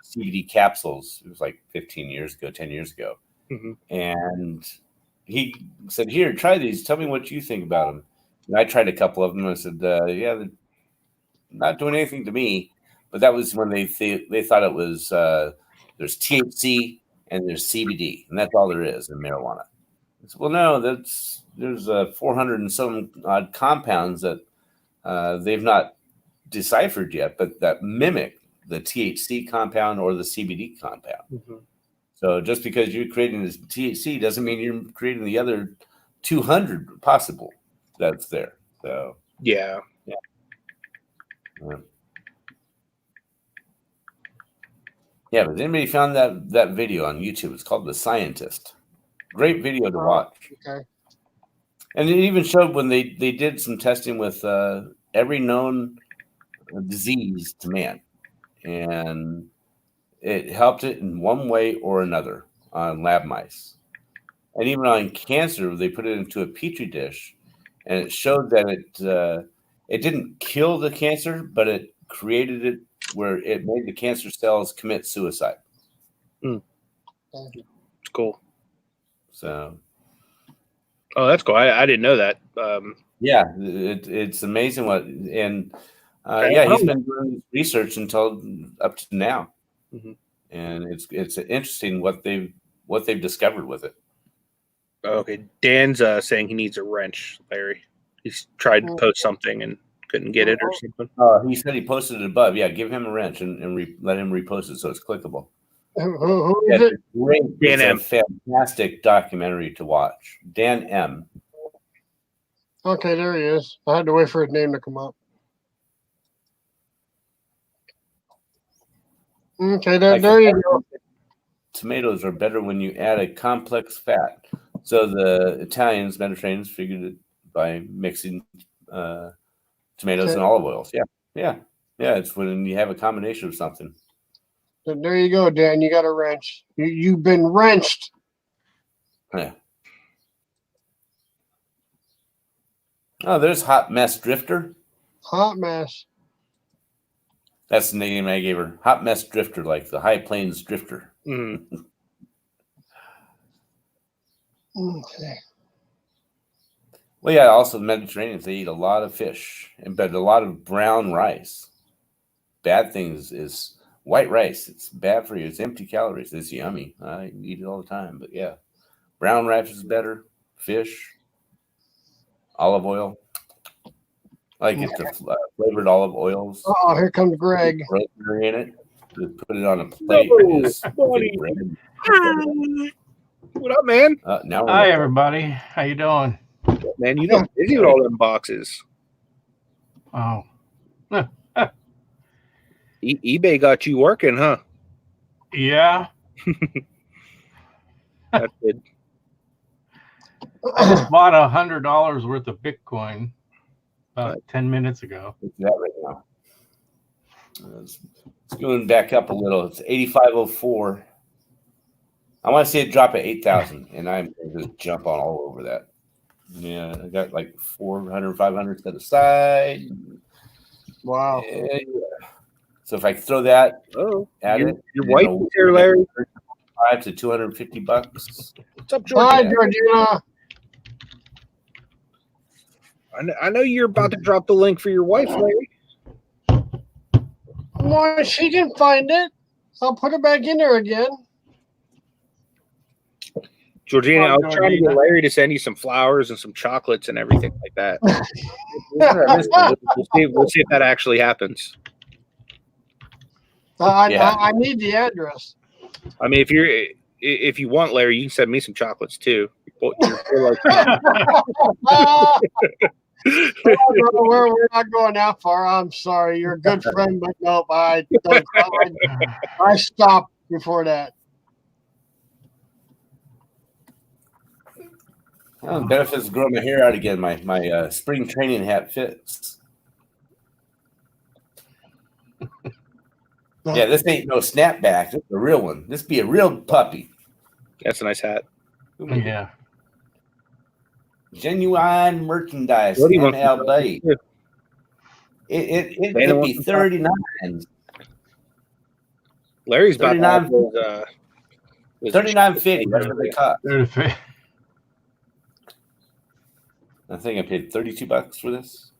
CBD capsules. It was like 10 years ago. Mm-hmm. And he said, "Here, try these. Tell me what you think about them." And I tried a couple of them. And I said, "Yeah, they're not doing anything to me." But that was when they thought it was there's THC and there's CBD, and that's all there is in marijuana. I said, "Well, no, there's 400 and some odd compounds that they've not deciphered yet, but that mimic the THC compound or the CBD compound." Mm-hmm. So just because you're creating this THC doesn't mean you're creating the other 200 possible that's there. So yeah. Yeah, but anybody found that video on YouTube? It's called The Scientist. Great video to watch. Okay. And it even showed when they did some testing with every known disease to man, and it helped it in one way or another on lab mice. And even on cancer, they put it into a petri dish, and it showed that it didn't kill the cancer, but it created it where it made the cancer cells commit suicide. It's cool. So, oh, that's cool. I didn't know that. Yeah, it's amazing he's been doing research until up to now, and it's interesting what they've discovered with it. Okay, Dan's saying he needs a wrench, Larry. He's tried to post something and couldn't get it or something. He said he posted it above. Yeah, give him a wrench and let him repost it so it's clickable. Who is it? It's a fantastic documentary to watch. Dan M. Okay, there he is. I had to wait for his name to come up. Okay, there you go. Tomatoes are better when you add a complex fat. So the Italians, Mediterraneans, figured it by mixing tomatoes and olive oils. Yeah. It's when you have a combination of something. So there you go, Dan. You got a wrench. You've been wrenched. Yeah. Oh, there's Hot Mess Drifter. Hot mess. That's the name I gave her. Hot Mess Drifter, like the High Plains Drifter. Mm-hmm. Okay. Well, yeah, also the Mediterraneans, they eat a lot of fish, but a lot of brown rice. Bad things is white rice. It's bad for you. It's empty calories. It's yummy. I eat it all the time. But yeah, brown rice is better. Fish, olive oil. I get the flavored olive oils. Oh, here comes Greg. Rosemary in it. Just put it on a plate. What up, man? Hi, everybody. How you doing? Man, you know, busy with all them boxes. Oh. eBay got you working, huh? Yeah. That's good. I just bought $100 worth of Bitcoin about 10 minutes ago. Look at that right now. It's going back up a little. It's 8504. I want to see it drop at 8,000, and I'm going to just jump on all over that. Yeah, I got like 400, 500 set aside. Wow. Yeah. So if I throw that at your it, wife is here, Larry. $5 to $250. What's up, Georgia? Hi, Georgina. I know you're about to drop the link for your wife, Larry. Well, she can find it. I'll put it back in there again. Georgina, I was trying to get Larry to send you some flowers and some chocolates and everything like that. We'll see if that actually happens. I need the address. I mean, if you want, Larry, you can send me some chocolates too. We're not going that far. I'm sorry. You're a good friend, but nope. I stopped before that. Well, the benefits of growing my hair out again. My spring training hat fits. Yeah, this ain't no snapback. This is a real one. This be a real puppy. That's a nice hat. Yeah. Genuine merchandise. What do you want? MLB. It could be 39. Larry's about to have 39. his 39.50. That's what they cost. They're I think I paid $32 for this.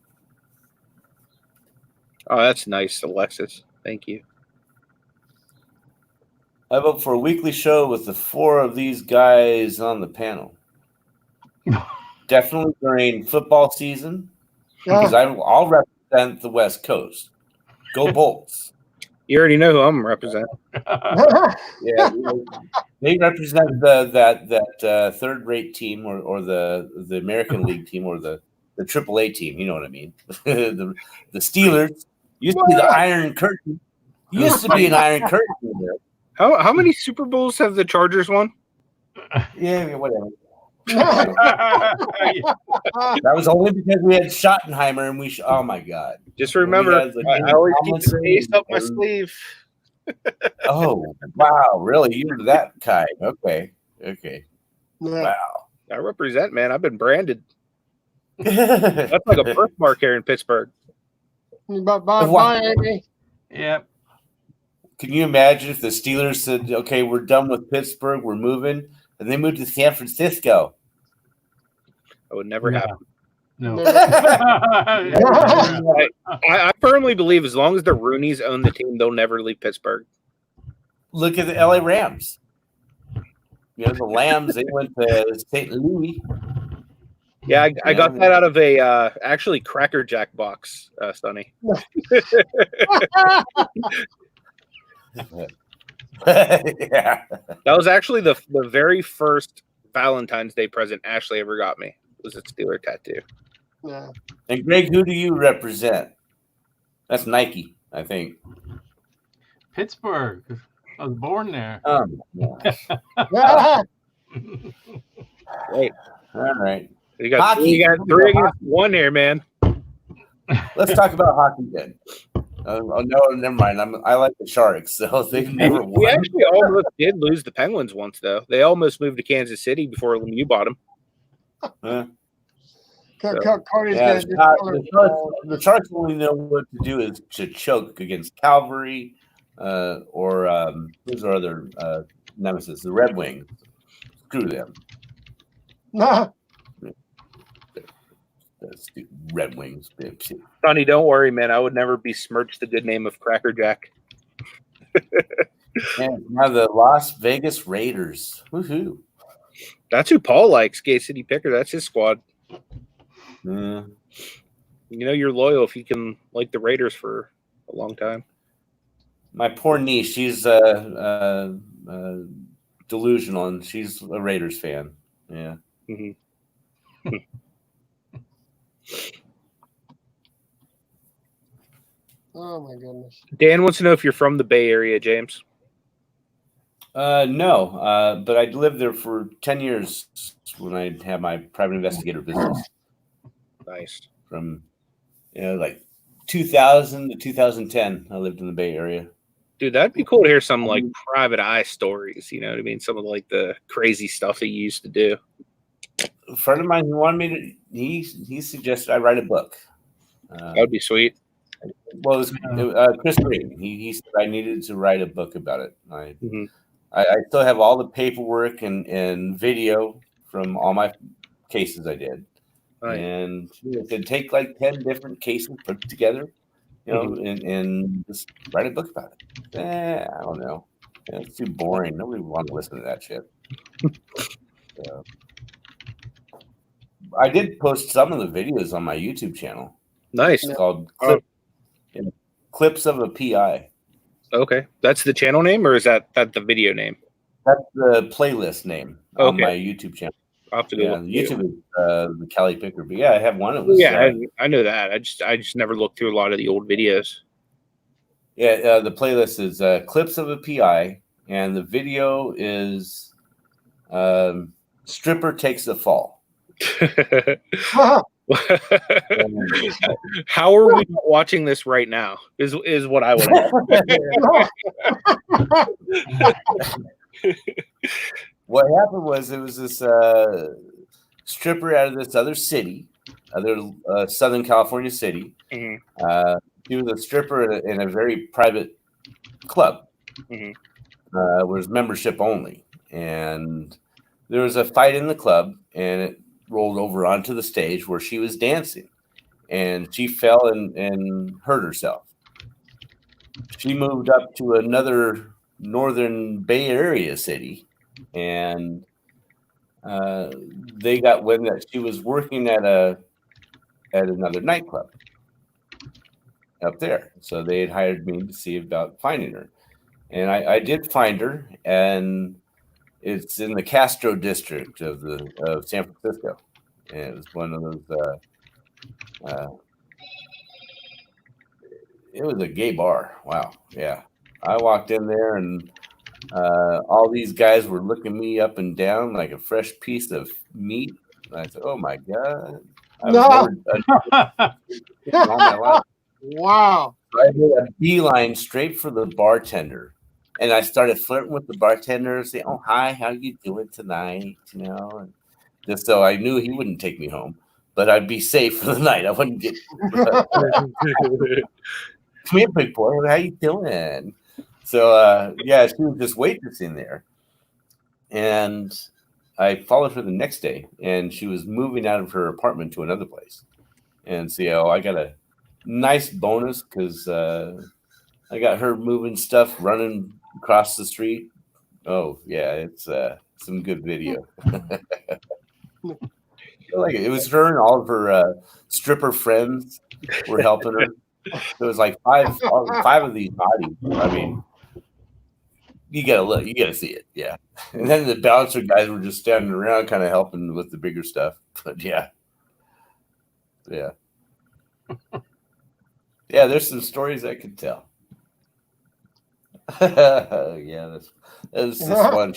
Oh, that's nice, Alexis. Thank you. I vote for a weekly show with the 4 of these guys on the panel. Definitely during football season, because I'll represent the West Coast. Go Bolts! You already know who I'm representing. Yeah, they represent that third-rate team or the American League team or the AAA team. You know what I mean? the Steelers used to be the Iron Curtain. Used to be an Iron Curtain there. How many Super Bowls have the Chargers won? Yeah, whatever. That was only because we had Schottenheimer and oh my god. Just remember, I always keep the ace up my sleeve. Oh wow, really? You're that kind. Okay. Wow. I represent, man. I've been branded. That's like a birthmark here in Pittsburgh. Bye, Amy. Yep. Can you imagine if the Steelers said, okay, we're done with Pittsburgh, we're moving, and they moved to San Francisco? That would never happen. No. I firmly believe as long as the Rooneys own the team, they'll never leave Pittsburgh. Look at the LA Rams. You know, the Lambs, they went to St. Louis. Yeah, I got that out of a actually Cracker Jack box, Sonny. Yeah. That was actually the very first Valentine's Day present Ashley ever got me. It was a Steeler tattoo. Yeah. And Greg, who do you represent? That's Nike, I think. Pittsburgh. I was born there. Yeah. Wait. All right. You got 3 against 1 here, man. Let's talk about hockey then. Oh no, never mind. I like the Sharks, so they've never won. We actually almost did lose the Penguins once, though. They almost moved to Kansas City before Lemieux bought them. The Sharks only know what to do is to choke against Calgary, or who's our other nemesis? The Red Wings. Screw them. Red Wings. Sonny, don't worry, man. I would never besmirch the good name of Cracker Jack. And now the Las Vegas Raiders. Woohoo! That's who Paul likes, Gay City Picker. That's his squad. Mm. You know you're loyal if you can like the Raiders for a long time. My poor niece, she's delusional, and she's a Raiders fan. Yeah. Mm-hmm. Oh my goodness. Dan wants to know if you're from the Bay Area, James. No, but I lived there for 10 years when I had my private investigator business. Nice. From like 2000 to 2010, I lived in the Bay Area. Dude, that'd be cool to hear some like private eye stories. You know what I mean? Some of like the crazy stuff that you used to do. A friend of mine who wanted me to, he suggested I write a book. That'd be sweet. Well, it was Chris Green. He said I needed to write a book about it. I still have all the paperwork and video from all my cases I did. Right. And it could take like 10 different cases put together, and just write a book about it. I don't know. It's too boring. Nobody would want to listen to that shit. So, I did post some of the videos on my YouTube channel. Nice. It's called Clips of a PI. Okay. That's the channel name, or is that the video name? That's the playlist name on my YouTube channel. I'll have to go YouTube is the Cali Picker. But yeah, I have one. It was, I know that. I just never looked through a lot of the old videos. Yeah, the playlist is Clips of a PI, and the video is Stripper Takes the Fall. How are we not watching this right now? Is what I want to What happened was it was this stripper out of this other city, Southern California city. Mm-hmm. He was a stripper in a very private club. Mm-hmm. Was membership only, and there was a fight in the club, and it rolled over onto the stage where she was dancing, and she fell and hurt herself. She moved up to another northern Bay Area city, and they got wind that she was working at another nightclub up there. So they had hired me to see about finding her, and I did find her, and it's in the Castro district of San Francisco, and it was one of those. It was a gay bar. Wow, yeah. I walked in there, and all these guys were looking me up and down like a fresh piece of meat. And I said, "Oh my god, I was never all my life." Wow. So I did a beeline straight for the bartender, and I started flirting with the bartender, saying, "Oh hi, how you doing tonight?" You know, and just so I knew he wouldn't take me home, but I'd be safe for the night. I wouldn't get. Come here, big boy. How you doing? So yeah, she was just waitressing there, and I followed her the next day, and she was moving out of her apartment to another place. And so I got a nice bonus because I got her moving stuff, running across the street. Oh yeah, it's some good video. Like it was her and all of her stripper friends were helping her. There was like five of these bodies. I mean, you gotta see it, yeah. And then the bouncer guys were just standing around, kind of helping with the bigger stuff. But yeah. There's some stories I could tell. Yeah, that's this one.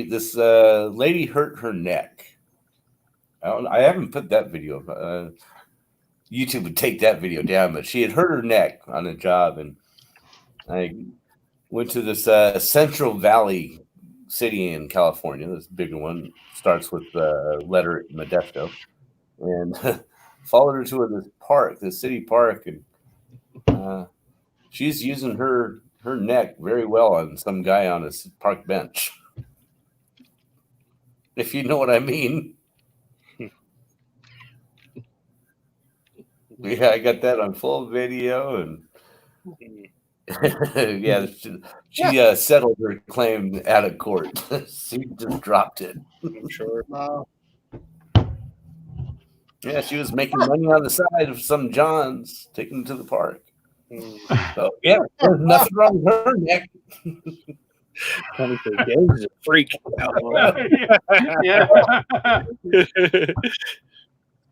This lady hurt her neck. I haven't put that video up. YouTube would take that video down, but she had hurt her neck on a job, and I went to this Central Valley city in California. This bigger one starts with the letter Modesto, and followed her to this park, this city park, and she's using her neck very well on some guy on a park bench. If you know what I mean. Yeah, I got that on full video, and yeah, she settled her claim out of court. She just dropped it. I'm sure. Wow. Yeah, she was making money on the side of some Johns, taking them to the park. So yeah, there's nothing wrong with her neck. He's a freak. Yeah.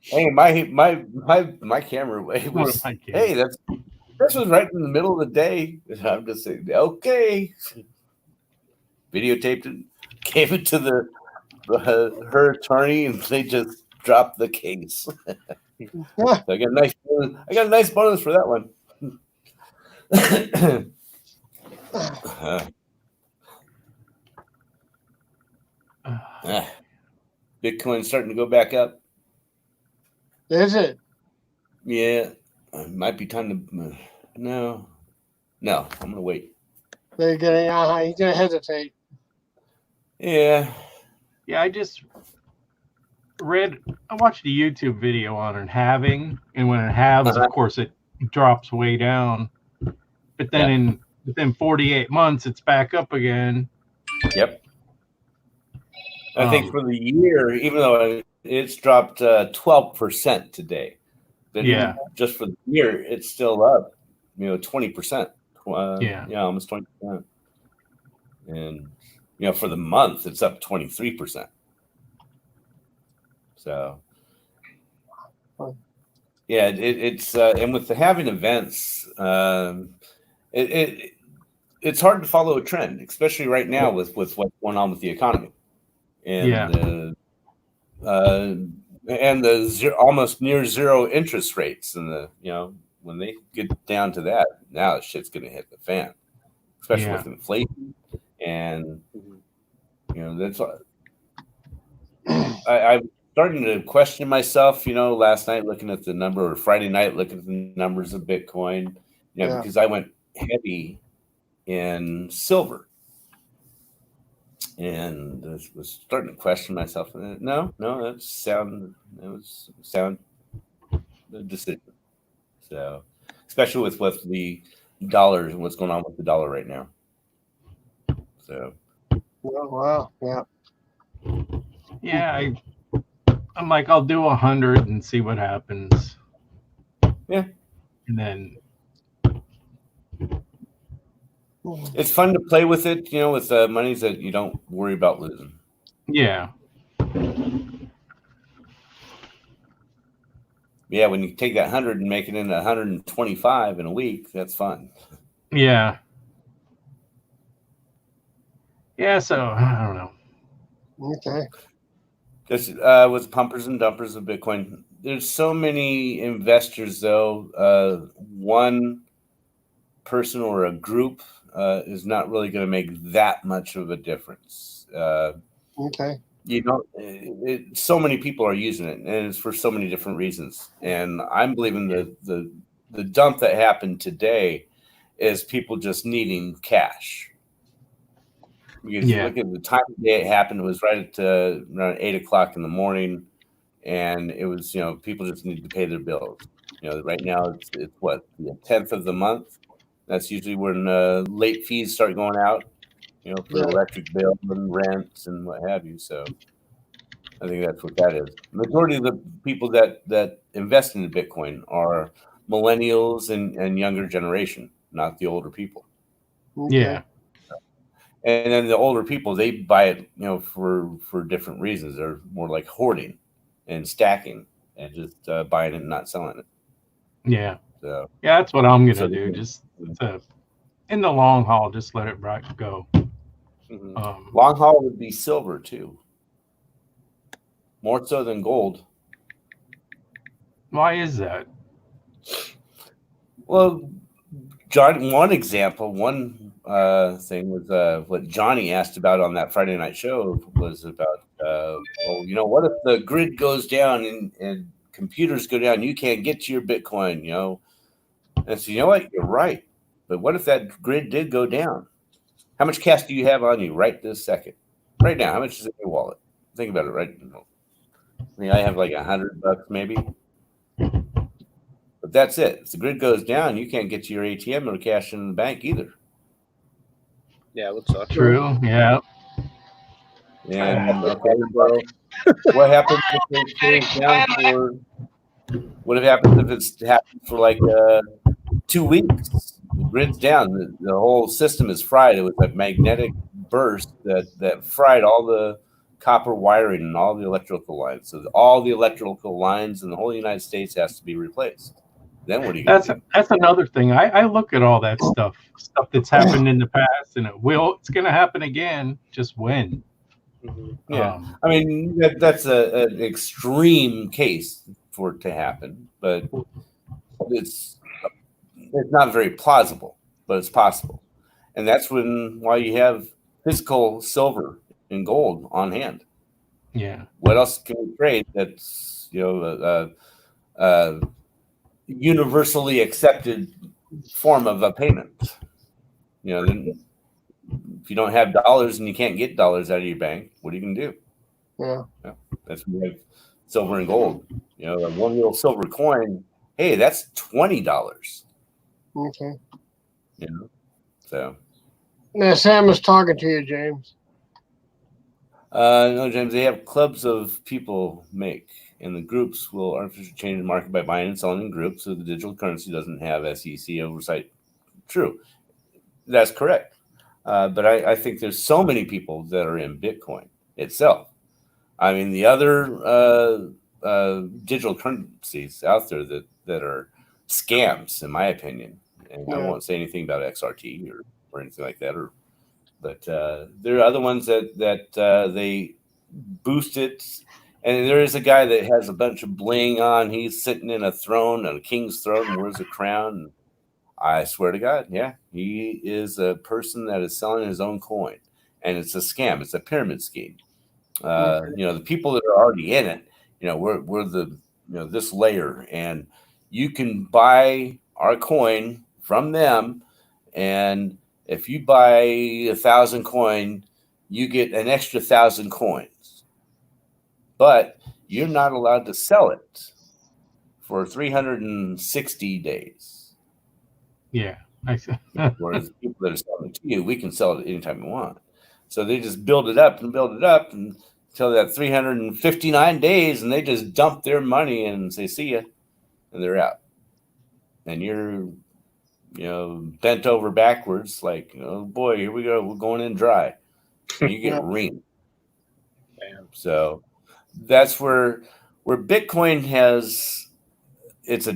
Hey, my camera was. Hey, this was right in the middle of the day. I'm just saying, okay. Videotaped it, gave it to her attorney, and they just dropped the case. So I got a nice bonus for that one. Bitcoin's starting to go back up. Is it? Yeah, it might be time to. No, I'm gonna wait. He's gonna hesitate. Yeah. I just I watched a YouTube video on it halving, and when it halves, of course, it drops way down. But then within 48 months, it's back up again. Yep. I think for the year, even though it's dropped 12% today, but just for the year, it's still up, 20%. Almost 20%. And for the month, it's up 23%. So, yeah, it's and with the having events, it's hard to follow a trend, especially right now with what's going on with the economy. And and the almost near zero interest rates, and when they get down to that, now the shit's going to hit the fan, especially with inflation, and that's I'm starting to question myself. Last night looking at the number, or Friday night looking at the numbers of Bitcoin, because I went heavy in silver. And I was starting to question myself. No, that's sound. It was sound decision. So, especially with what the dollars and what's going on with the dollar right now. So. Oh, wow. Yeah. Yeah, I'm like, I'll do 100 and see what happens. Yeah. And then it's fun to play with it, with monies that you don't worry about losing. Yeah. Yeah, when you take that 100 and make it into 125 in a week, that's fun. Yeah. Yeah, so I don't know. Okay. Just with pumpers and dumpers of Bitcoin, there's so many investors, though. One person or a group is not really going to make that much of a difference. Okay. So many people are using it, and it's for so many different reasons. And I'm believing the dump that happened today is people just needing cash. Because you look at the time of day it happened, it was right at around 8:00 in the morning, and it was people just need to pay their bills. Right now it's what, the 10th of the month. That's usually when late fees start going out, for electric bill and rent and what have you. So I think that's what that is. The majority of the people that invest in Bitcoin are millennials and younger generation, not the older people. Okay. Yeah. And then the older people, they buy it, for different reasons. They're more like hoarding and stacking and just buying it and not selling it. Yeah. So yeah, that's what I'm gonna do. Just in the long haul, just let it go. Mm-hmm. Long haul would be silver too, more so than gold. Why is that? Well, John, one thing was what Johnny asked about on that Friday night show was about, what if the grid goes down and computers go down, you can't get to your Bitcoin, And so, what? You're right. But what if that grid did go down? How much cash do you have on you right this second? Right now, how much is in your wallet? Think about it, right? I have like $100 maybe. But that's it. If the grid goes down, you can't get to your ATM or cash in the bank either. Yeah, it would suck. True. Yeah. And okay, well, what happens if it stays down for? What happens if it's happened for like 2 weeks? The grid's down. The whole system is fried. It was a magnetic burst that fried all the copper wiring and all the electrical lines. So all the electrical lines in the whole United States has to be replaced. Then what do you do? That's another thing. I look at all that stuff that's happened in the past, and it's going to happen again. Just when? Mm-hmm. Yeah, I mean that's an extreme case for it to happen, but it's not very plausible, but it's possible, and that's why you have physical silver and gold on hand. Yeah. What else can we trade that's universally accepted form of a payment? Then if you don't have dollars and you can't get dollars out of your bank, what are you going to do? Yeah. That's when we have silver and gold. A one little silver coin, hey, that's $20. Okay. So. Now, Sam was talking to you, James. No, James, they have clubs of people make, and the groups will artificially change the market by buying and selling in groups, so the digital currency doesn't have SEC oversight. True. That's correct. But I think there's so many people that are in Bitcoin itself. I mean, the other digital currencies out there that are scams, in my opinion. And I won't say anything about XRT or anything like that. But there are other ones that they boost it And there is a guy that has a bunch of bling on. He's sitting in a throne, on a king's throne, and wears a crown. And I swear to God, yeah, he is a person that is selling his own coin, and it's a scam. It's a pyramid scheme. The people that are already in it, we're the this layer, and you can buy our coin from them, and if you buy 1,000 coin, you get an extra 1,000 coins, but you're not allowed to sell it for 360 days. Yeah, I see. Whereas the people that are selling it to you, we can sell it anytime we want. So they just build it up until that 359 days, and they just dump their money and say, see ya, and they're out. And you're, bent over backwards like, oh boy, here we go. We're going in dry. And you get reamed. So that's where Bitcoin it's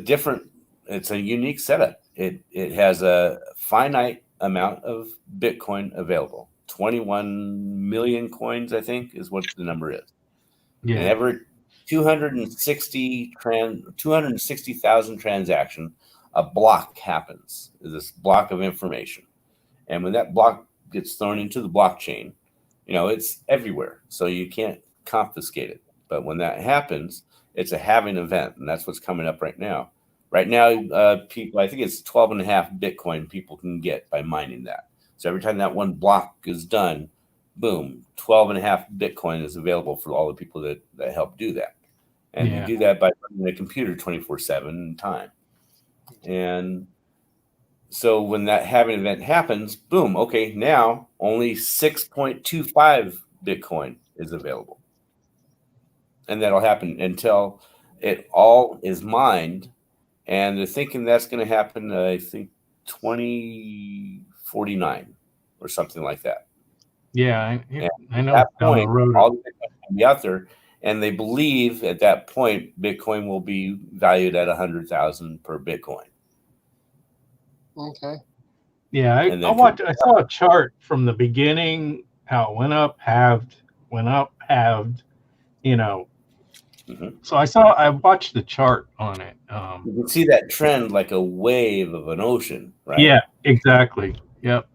a unique setup. It has a finite amount of Bitcoin available. 21 million coins, I think, is what the number is. Yeah. And every 260,000 transaction, a block happens. This block of information. And when that block gets thrown into the blockchain, it's everywhere. So you can't confiscate it. But when that happens, it's a halving event. And that's what's coming up right now. Right now, people, I think it's 12.5 Bitcoin people can get by mining that. So every time that one block is done, boom, 12.5 Bitcoin is available for all the people that help do that. And you do that by running a computer 24/7 time. And so when that halving event happens, boom, okay, now only 6.25 Bitcoin is available. And that'll happen until it all is mined. And they're thinking that's going to happen, I think, 2049 or something like that. Yeah, I know. At that down point, the road. all the Bitcoin will be out there, and they believe at that point Bitcoin will be valued at 100,000 per Bitcoin. Okay. Yeah, I saw a chart from the beginning, how it went up, halved, So I watched the chart on it. You can see that trend like a wave of an ocean, right? Yeah, exactly. Yep.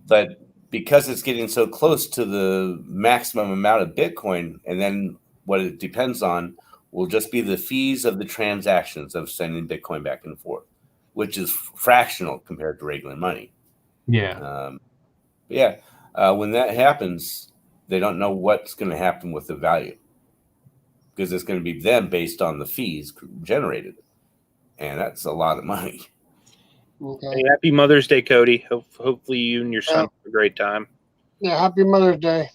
But because it's getting so close to the maximum amount of Bitcoin, and then what it depends on will just be the fees of the transactions of sending Bitcoin back and forth, which is fractional compared to regular money. Yeah. When that happens, they don't know what's going to happen with the value, because it's going to be them based on the fees generated. And that's a lot of money. Okay. Hey, happy Mother's Day, Cody. Hopefully you and your son have a great time. Yeah, happy Mother's Day.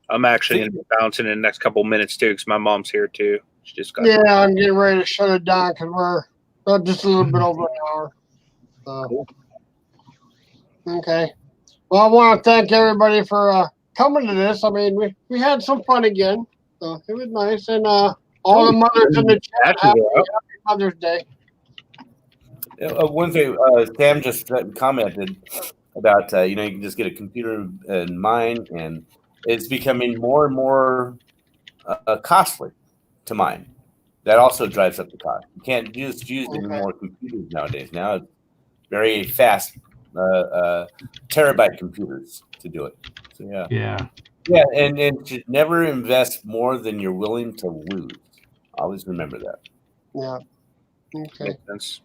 I'm actually going to be bouncing in the next couple minutes, too, because my mom's here, too. She just got I'm getting ready to shut it down because we're just a little bit over an hour. So. Okay. Well, I want to thank everybody for coming to this. I mean, we had some fun again. So it was nice. And all the mothers in the chat, happy Mother's Day. One thing, Sam just commented about, you can just get a computer and mine, and it's becoming more and more costly to mine. That also drives up the cost. You can't just use any more computers nowadays. Now it's very fast terabyte computers to do it. So Yeah, and should never invest more than you're willing to lose. Always remember that. Yeah. Okay. Makes sense.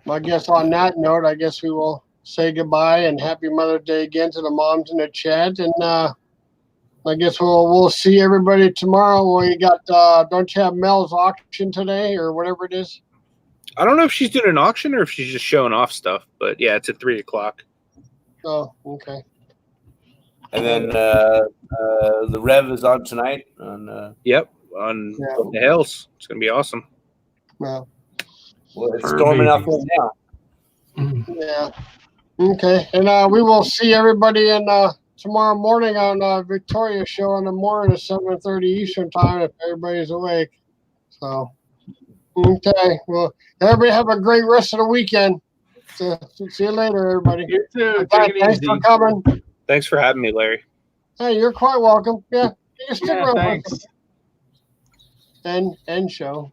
Well, I guess on that note, I guess we will say goodbye and happy Mother's Day again to the moms in the chat. And I guess we'll see everybody tomorrow. Well, you got don't you have Mel's auction today or whatever it is? I don't know if she's doing an auction or if she's just showing off stuff, but yeah, it's at 3:00. Oh, okay. And then the Rev is on tonight. On on the hills. It's gonna be awesome. Well, it's storming out there now. Yeah. Okay. And we will see everybody in tomorrow morning on Victoria show in the morning at 7:30 Eastern time if everybody's awake. So okay. Well, everybody have a great rest of the weekend. So, see you later, everybody. You too. Thanks for coming. Thanks for having me, Larry. Hey, you're quite welcome. Yeah, you can stick around. Thanks. End show.